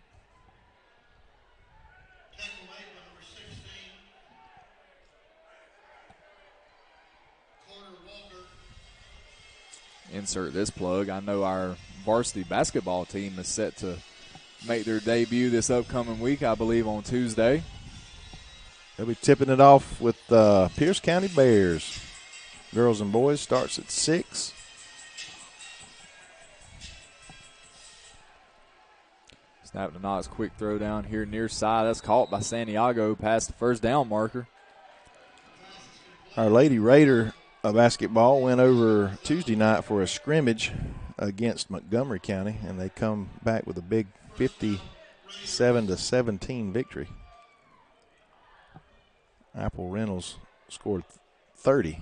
Insert this plug. I know our varsity basketball team is set to make their debut this upcoming week, I believe, on Tuesday. They'll be tipping it off with Pierce County Bears. Girls and boys starts at 6. Snap to Knox, quick throw down here near side. That's caught by Santiago past the first down marker. Our Lady Raider basketball went over Tuesday night for a scrimmage against Montgomery County, and they come back with a big 57-17 victory. Apple Reynolds scored 30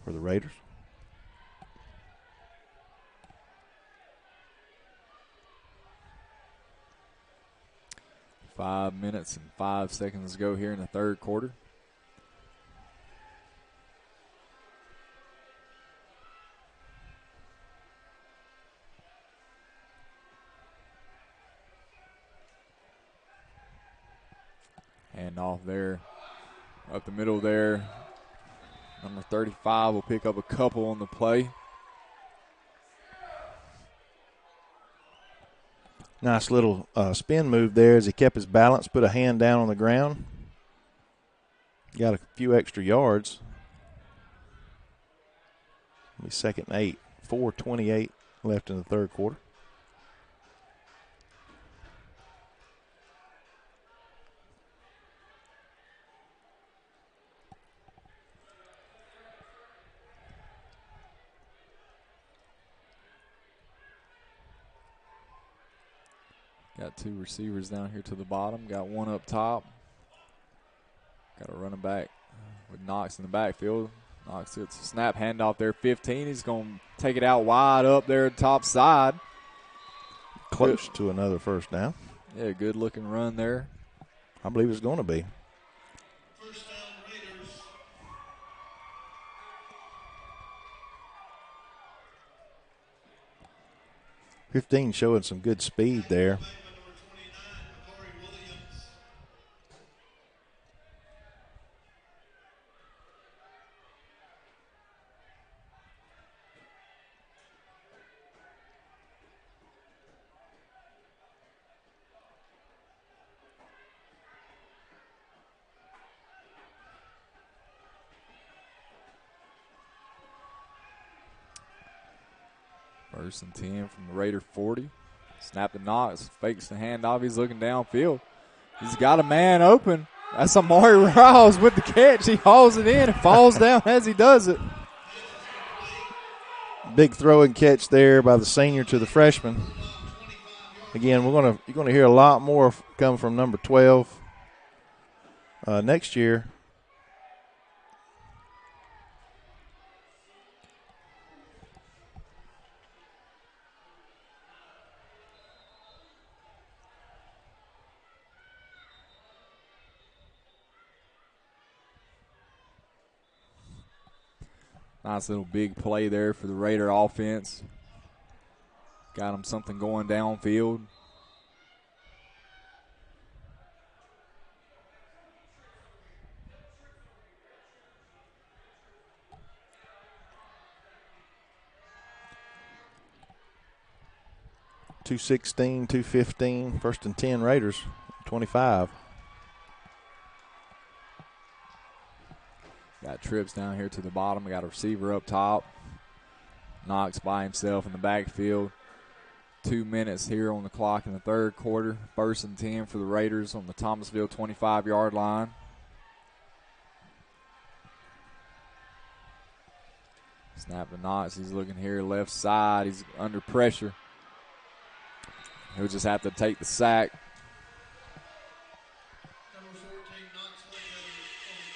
for the Raiders. Five minutes and 5 seconds to go here in the third quarter. Hand off there, up the middle there. Number 35 will pick up a couple on the play. Nice little spin move there as he kept his balance, put a hand down on the ground. Got a few extra yards. It'll be 2nd and 8, 4:28 left in the third quarter. Got two receivers down here to the bottom. Got one up top. Got a running back with Knox in the backfield. Knox gets a snap handoff there. 15. He's going to take it out wide up there top side. Close to another first down. Yeah, good looking run there. I believe it's going to be. First down, Raiders. 15 showing some good speed there. Number 29, Corey Williams. First and 10 from the Raider 40. Snap to Knox, fakes the handoff. He's looking downfield. He's got a man open. That's Amari Rouse with the catch. He hauls it in and falls down as he does it. Big throw and catch there by the senior to the freshman. Again, you're gonna hear a lot more come from number 12 next year. Nice little big play there for the Raider offense. Got him something going downfield. .216, 2:15, first and 10 Raiders, 25. Got trips down here to the bottom. We got a receiver up top. Knox by himself in the backfield. 2 minutes here on the clock in the third quarter. First and 10 for the Raiders on the Thomasville 25-yard line. Snap to Knox. He's looking here left side. He's under pressure. He'll just have to take the sack. Number 14, Knoxville on the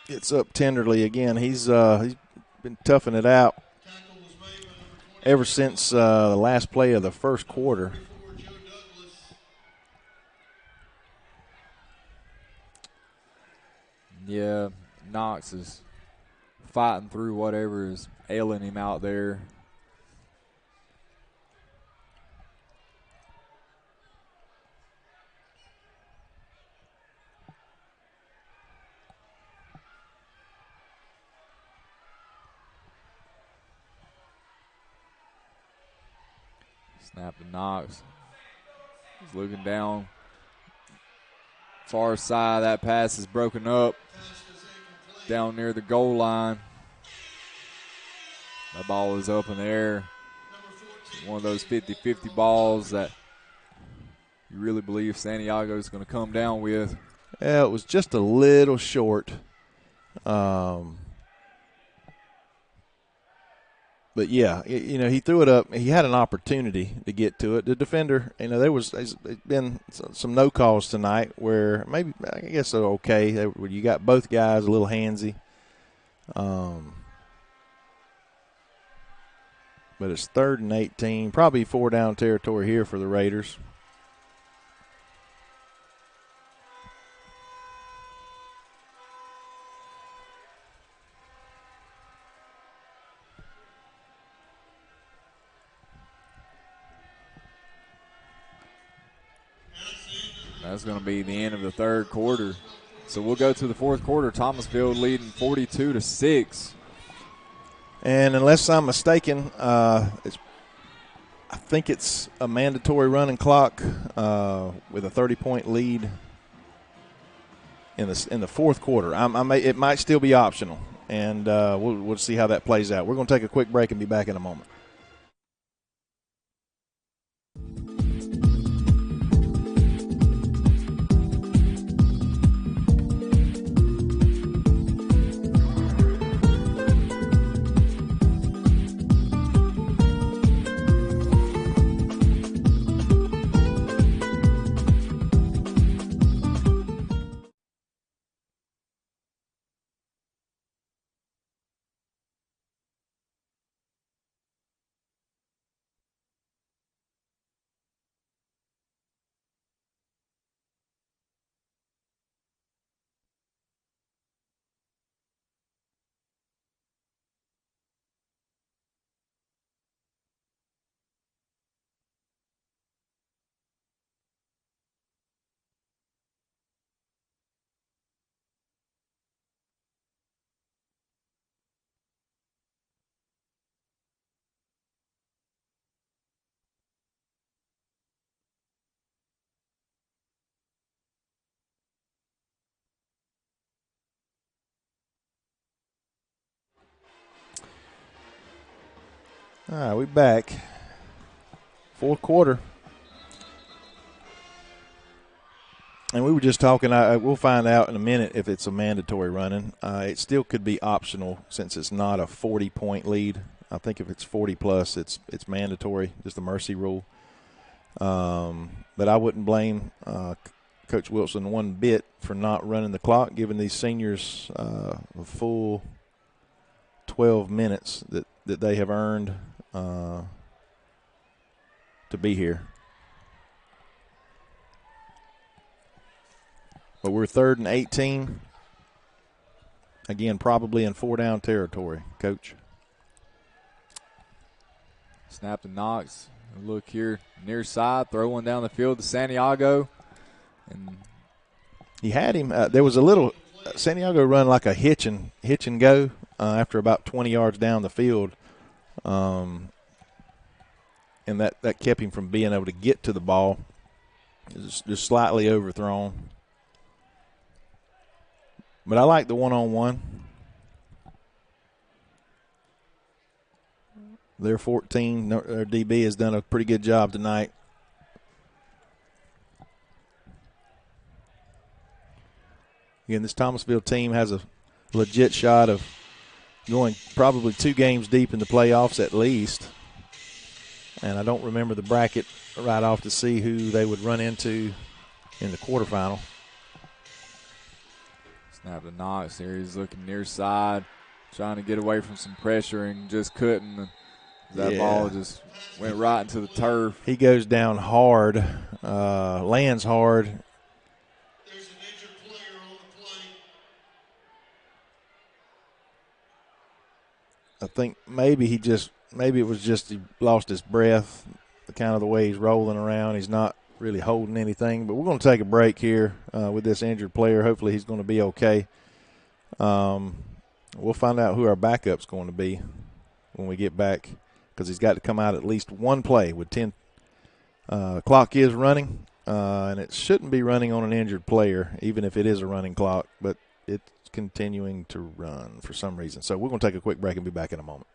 carry. Gets up tenderly again. He's been toughing it out Tackle was made by number 20. ever since the last play of the first quarter. For Joe Douglas. Yeah, Knox is fighting through whatever is ailing him out there. Snap to Knox. He's looking down. Far side, that pass is broken up. Down near the goal line. That ball is up in the air. One of those 50-50 balls that you really believe Santiago is going to come down with. Yeah, it was just a little short. But, yeah, he threw it up. He had an opportunity to get to it. The defender, there's been some no calls tonight where maybe, I guess they're okay. You got both guys a little handsy. But it's 3rd and 18, probably 4-down territory here for the Raiders. That's going to be the end of the third quarter. So we'll go to the fourth quarter. Thomasville leading 42-6. And unless I'm mistaken, I think it's a mandatory running clock with a 30-point lead in the fourth quarter. It might still be optional, and we'll see how that plays out. We're going to take a quick break and be back in a moment. All right, we back. Fourth quarter. And we were just talking, we'll find out in a minute if it's a mandatory running. It still could be optional since it's not a 40-point lead. I think if it's 40-plus, it's mandatory, just the mercy rule. But I wouldn't blame Coach Wilson one bit for not running the clock, giving these seniors a full 12 minutes that they have earned to be here. But we're 3rd and 18. Again, probably in 4-down territory, Coach. Snap to Knox. Look here, near side, throw one down the field to Santiago. And he had him. There was a little Santiago run like a hitch and go after about 20 yards down the field. And that kept him from being able to get to the ball. It was just slightly overthrown. But I like the one-on-one. They're 14. Their DB has done a pretty good job tonight. Again, this Thomasville team has a legit shot of going probably 2 games deep in the playoffs at least. And I don't remember the bracket right off to see who they would run into in the quarterfinal. Snap to Knox here. He's looking near side, trying to get away from some pressure and just couldn't. That ball just went right into the turf. He goes down hard, lands hard. There's an injured player on the play. I think maybe it was just he lost his breath, the kind of the way he's rolling around. He's not really holding anything. But we're going to take a break here with this injured player. Hopefully he's going to be okay. We'll find out who our backup's going to be when we get back, because he's got to come out at least one play with 10. Clock is running, and it shouldn't be running on an injured player, even if it is a running clock, but it's continuing to run for some reason. So we're going to take a quick break and be back in a moment.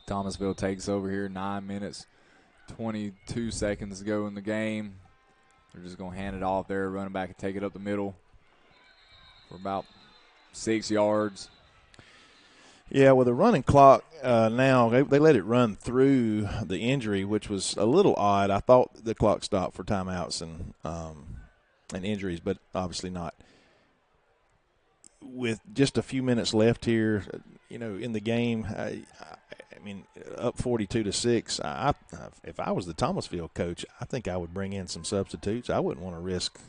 Thomasville takes over here, 9 minutes, 22 seconds to go in the game. They're just going to hand it off there, running back and take it up the middle for about 6 yards. Yeah, with the running clock now, they let it run through the injury, which was a little odd. I thought the clock stopped for timeouts and injuries, but obviously not. With just a few minutes left here, in the game, I mean, up 42-6. If I was the Thomasville coach, I think I would bring in some substitutes. I wouldn't want to risk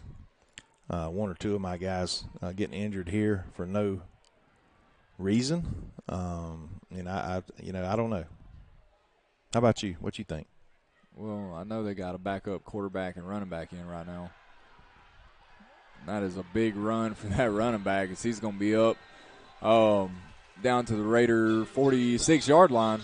one or two of my guys getting injured here for no reason. I don't know. How about you? What you think? Well, I know they got a backup quarterback and running back in right now. That is a big run for that running back, as he's going to be up down to the Raider 46-yard line.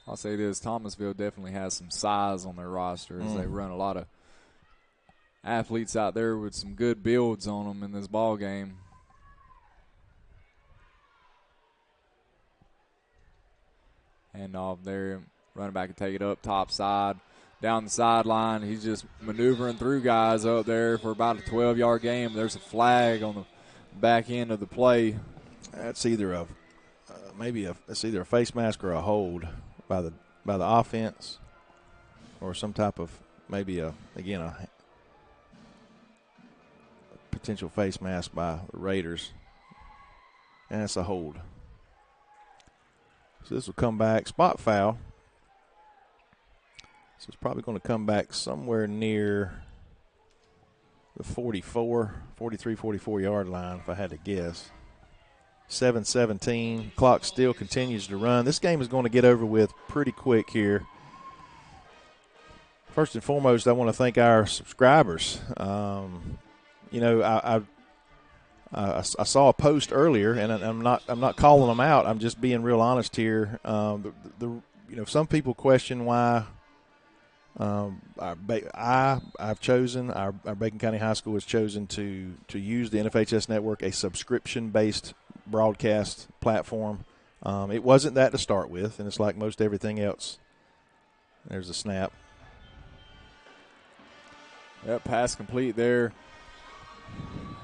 I'll say this, Thomasville definitely has some size on their roster as they run a lot of athletes out there with some good builds on them in this ball game. Hand off there, running back and take it up top side, down the sideline. He's just maneuvering through guys up there for about a 12-yard game. There's a flag on the back end of the play. That's either it's either a face mask or a hold by the offense, or some type of maybe a potential face mask by the Raiders. And it's a hold. So this will come back, spot foul. So it's probably going to come back somewhere near the 43, 44-yard line, if I had to guess. 7:17. Clock still continues to run. This game is going to get over with pretty quick here. First and foremost, I want to thank our subscribers. You know, I saw a post earlier, and I'm not calling them out. I'm just being real honest here. You know, some people question why I've chosen our Bacon County High School has chosen to use the NFHS network, a subscription-based broadcast platform. It wasn't that to start with, and it's like most everything else. There's a snap. Yep, pass complete there.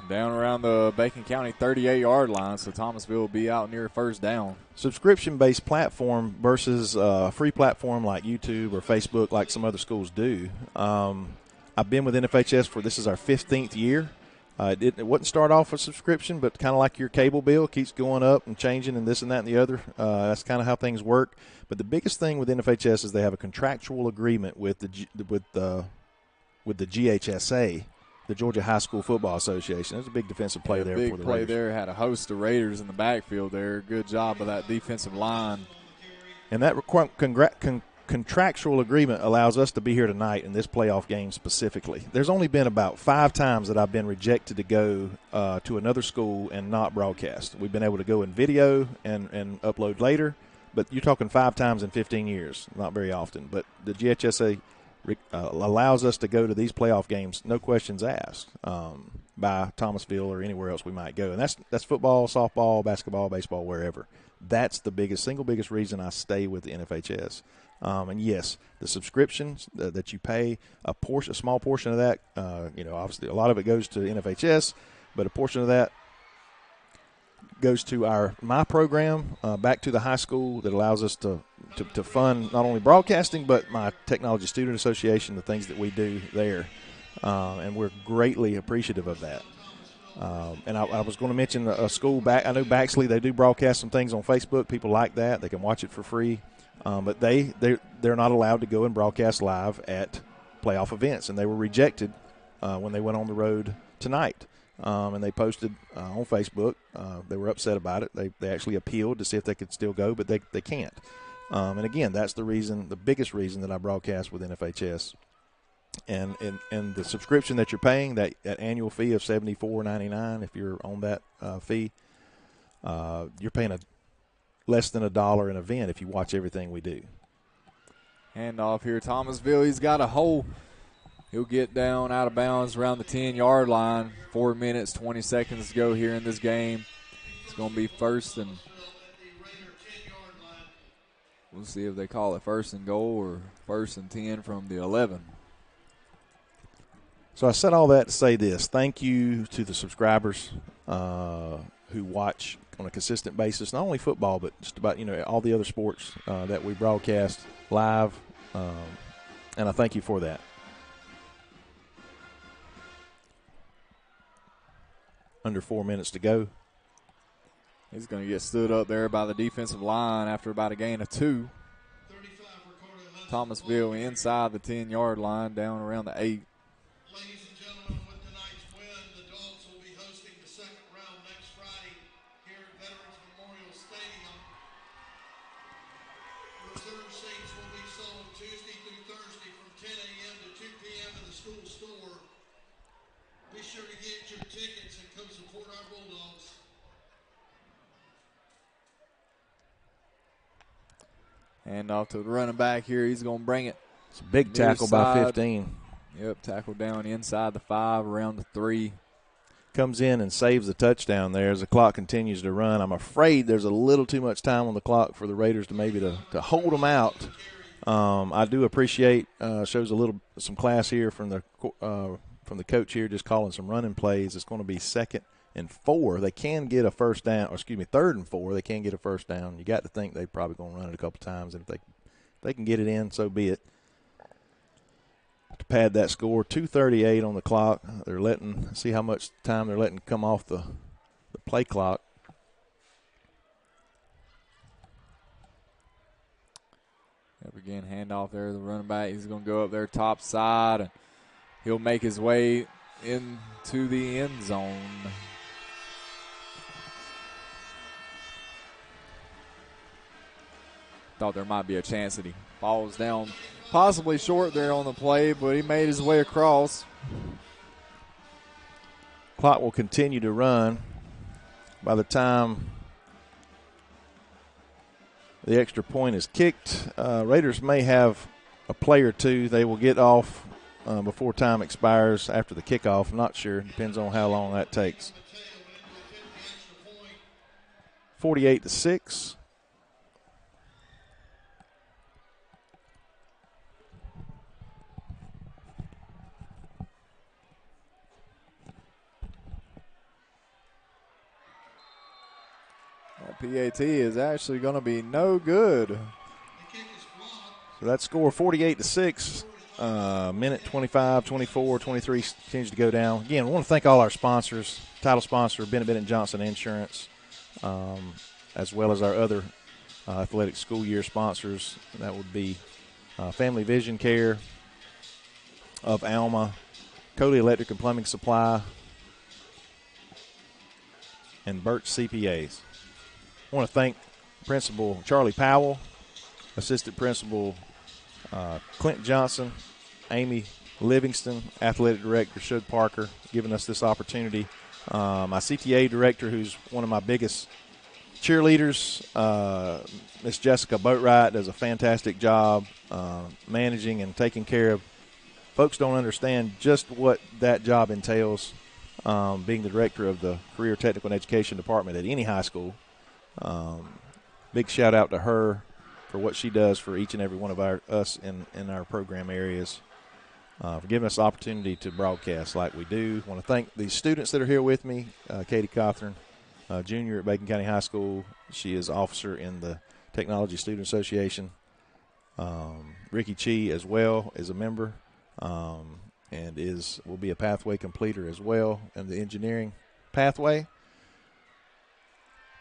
Down around the Bacon County 38-yard line, so Thomasville will be out near first down. Subscription-based platform versus a free platform like YouTube or Facebook like some other schools do. I've been with NFHS this is our 15th year. It wouldn't start off with subscription, but kind of like your cable bill, keeps going up and changing and this and that and the other. That's kind of how things work. But the biggest thing with NFHS is they have a contractual agreement with the GHSA, the Georgia High School Football Association. There's a big defensive play there for the Raiders. Big play there. Had a host of Raiders in the backfield there. Good job of that defensive line. And that contractual agreement allows us to be here tonight in this playoff game specifically. There's only been about 5 times that I've been rejected to go to another school and not broadcast. We've been able to go in video and upload later, but you're talking 5 times in 15 years. Not very often. But the GHSA allows us to go to these playoff games, no questions asked, by Thomasville or anywhere else we might go. And that's football, softball, basketball, baseball, wherever. That's the single biggest reason I stay with the NFHS. And yes, the subscriptions that you pay, a small portion of that, obviously a lot of it goes to NFHS, but a portion of that goes to my program back to the high school that allows us to fund not only broadcasting but my Technology Student Association, the things that we do there, and we're greatly appreciative of that. And I was going to mention a school back. I know Baxley, they do broadcast some things on Facebook. People like that; they can watch it for free. But they're not allowed to go and broadcast live at playoff events, and they were rejected when they went on the road tonight. And they posted on Facebook. They were upset about it. They actually appealed to see if they could still go, but they can't. And again, that's the biggest reason that I broadcast with NFHS. And the subscription that you're paying, that annual fee of $74.99, if you're on that fee, you're paying less than $1 an event if you watch everything we do. Hand off here, Thomasville. He's got a hole. He'll get down out of bounds around the 10-yard line. 4 minutes, 20 seconds to go here in this game. It's going to be first and we'll see if they call it first and goal or first and 10 from the 11. So I said all that to say this. Thank you to the subscribers who watch on a consistent basis, not only football, but just about all the other sports that we broadcast live, and I thank you for that. Under 4 minutes to go. He's going to get stood up there by the defensive line after about a gain of 2. Thomasville inside the 10-yard line, down around the 8. Ladies and gentlemen, with tonight's win, the Dogs will be hosting the second round next Friday here at Veterans Memorial Stadium. Reserve seats will be sold Tuesday through Thursday from 10 a.m. to 2 p.m. in the school store. Be sure to get your tickets and come support our Bulldogs. Hand off to the running back here. He's going to bring it. It's a big tackle by 15. Yep, tackle down inside the 5, around the 3. Comes in and saves the touchdown there as the clock continues to run. I'm afraid there's a little too much time on the clock for the Raiders to maybe to hold them out. I do appreciate shows some class here from the coach here, just calling some running plays. It's going to be 2nd and 4. They can get a first down, 3rd and 4. They can get a first down. You got to think they're probably going to run it a couple times, and if they can get it in, so be it. to pad that score. 2:38 on the clock. They're see how much time they're letting come off the play clock. Yep, again, handoff there. The running back, he's going to go up there top side, and he'll make his way into the end zone. Thought there might be a chance that he falls down possibly short there on the play, but he made his way across. Clock will continue to run. By the time the extra point is kicked, Raiders may have a play or two. They will get off before time expires after the kickoff. I'm not sure. Depends on how long that takes. 48-6. PAT is actually going to be no good. So that score, 48-6. Minute 25, 24, 23 continues to go down. Again, I want to thank all our sponsors. Title sponsor, Bennett Johnson Insurance, as well as our other athletic school year sponsors. That would be Family Vision Care of Alma, Coley Electric and Plumbing Supply, and Birch CPAs. I want to thank Principal Charlie Powell, Assistant Principal Clint Johnson, Amy Livingston, Athletic Director Shug Parker, giving us this opportunity. My CTA Director, who's one of my biggest cheerleaders, Miss Jessica Boatwright, does a fantastic job managing and taking care of. Folks don't understand just what that job entails, being the director of the Career Technical and Education Department at any high school. Big shout out to her for what she does for each and every one of us in our program areas, for giving us the opportunity to broadcast like we do. I want to thank the students that are here with me. Katie Cothran, junior at Bacon County High School. She is officer in the Technology Student Association. Ricky Chi as well is a member, and will be a pathway completer as well in the engineering pathway,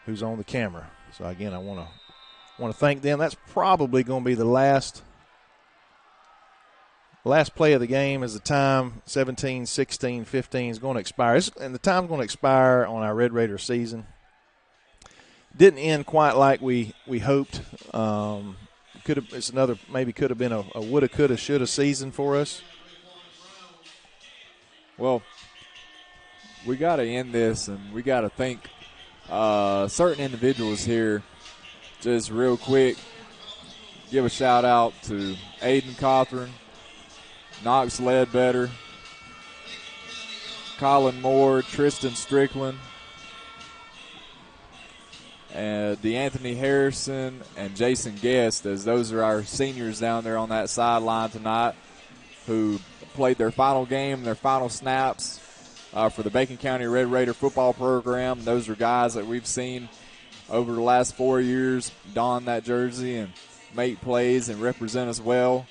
who's on the camera. So again, I want to thank them. That's probably going to be the last play of the game, as the time 17, 16, 15 is going to expire. And the time's going to expire on our Red Raider season. Didn't end quite like we hoped. Could have been a woulda, coulda, shoulda season for us. Well, we got to end this, and we got to thank certain individuals here. Just real quick, give a shout out to Aiden Cothran, Knox Ledbetter, Colin Moore, Tristan Strickland, and DeAnthony Harrison and Jason Guest, as those are our seniors down there on that sideline tonight who played their final game, their final snaps for the Bacon County Red Raider football program. Those are guys that we've seen over the last 4 years don that jersey and make plays and represent us well.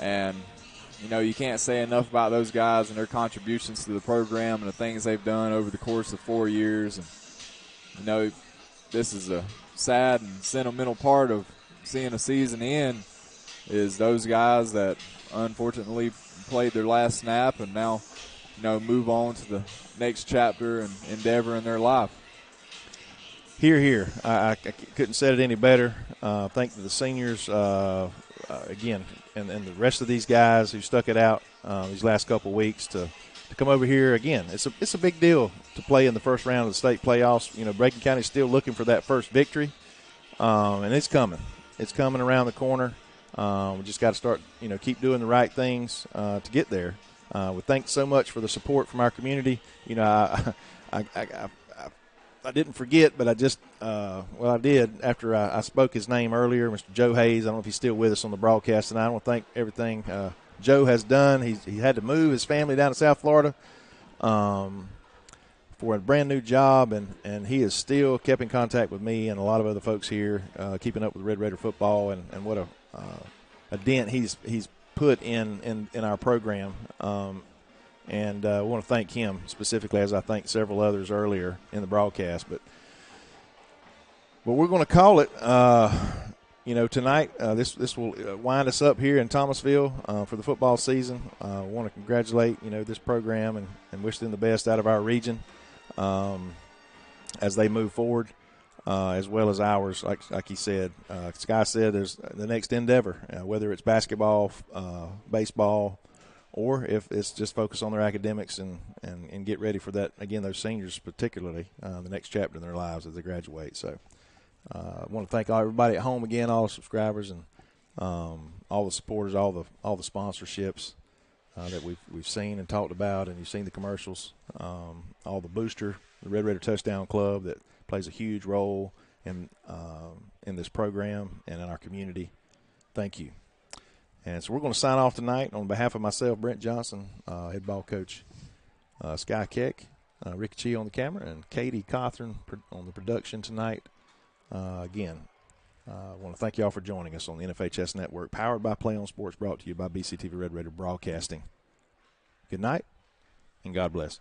And, you can't say enough about those guys and their contributions to the program and the things they've done over the course of 4 years. And, this is a sad and sentimental part of seeing a season end, is those guys that unfortunately played their last snap and now, move on to the next chapter and endeavor in their life. Here. I couldn't say it any better. Thank the seniors again, and the rest of these guys who stuck it out these last couple of weeks to come over here again. It's a big deal to play in the first round of the state playoffs. Bacon County's still looking for that first victory, and it's coming. It's coming around the corner. We just got to start, keep doing the right things to get there. We thank so much for the support from our community. I didn't forget, but I just I did after I spoke his name earlier, Mr. Joe Hayes. I don't know if he's still with us on the broadcast tonight. I want to thank everything Joe has done. He had to move his family down to South Florida for a brand new job, and he has still kept in contact with me and a lot of other folks here, keeping up with Red Raider football, and what a dent he's put in our program. And I want to thank him specifically, as I thanked several others earlier in the broadcast. But we're going to call it. Tonight this will wind us up here in Thomasville for the football season. I want to congratulate this program and wish them the best out of our region as they move forward, as well as ours. Like he said, Sky said, there's the next endeavor, whether it's basketball, baseball, or if it's just focus on their academics and get ready for that, again, those seniors particularly, the next chapter in their lives as they graduate. So I want to thank everybody at home again, all the subscribers and all the supporters, all the sponsorships that we've seen and talked about, and you've seen the commercials, all the booster, the Red Raider Touchdown Club that plays a huge role in this program and in our community. Thank you. And so we're going to sign off tonight on behalf of myself, Brent Johnson, head ball coach Sky Keck, Ricky Chee on the camera, and Katie Cothran on the production tonight. Again, I want to thank you all for joining us on the NFHS Network, powered by Play on Sports, brought to you by BCTV Red Raider Broadcasting. Good night, and God bless.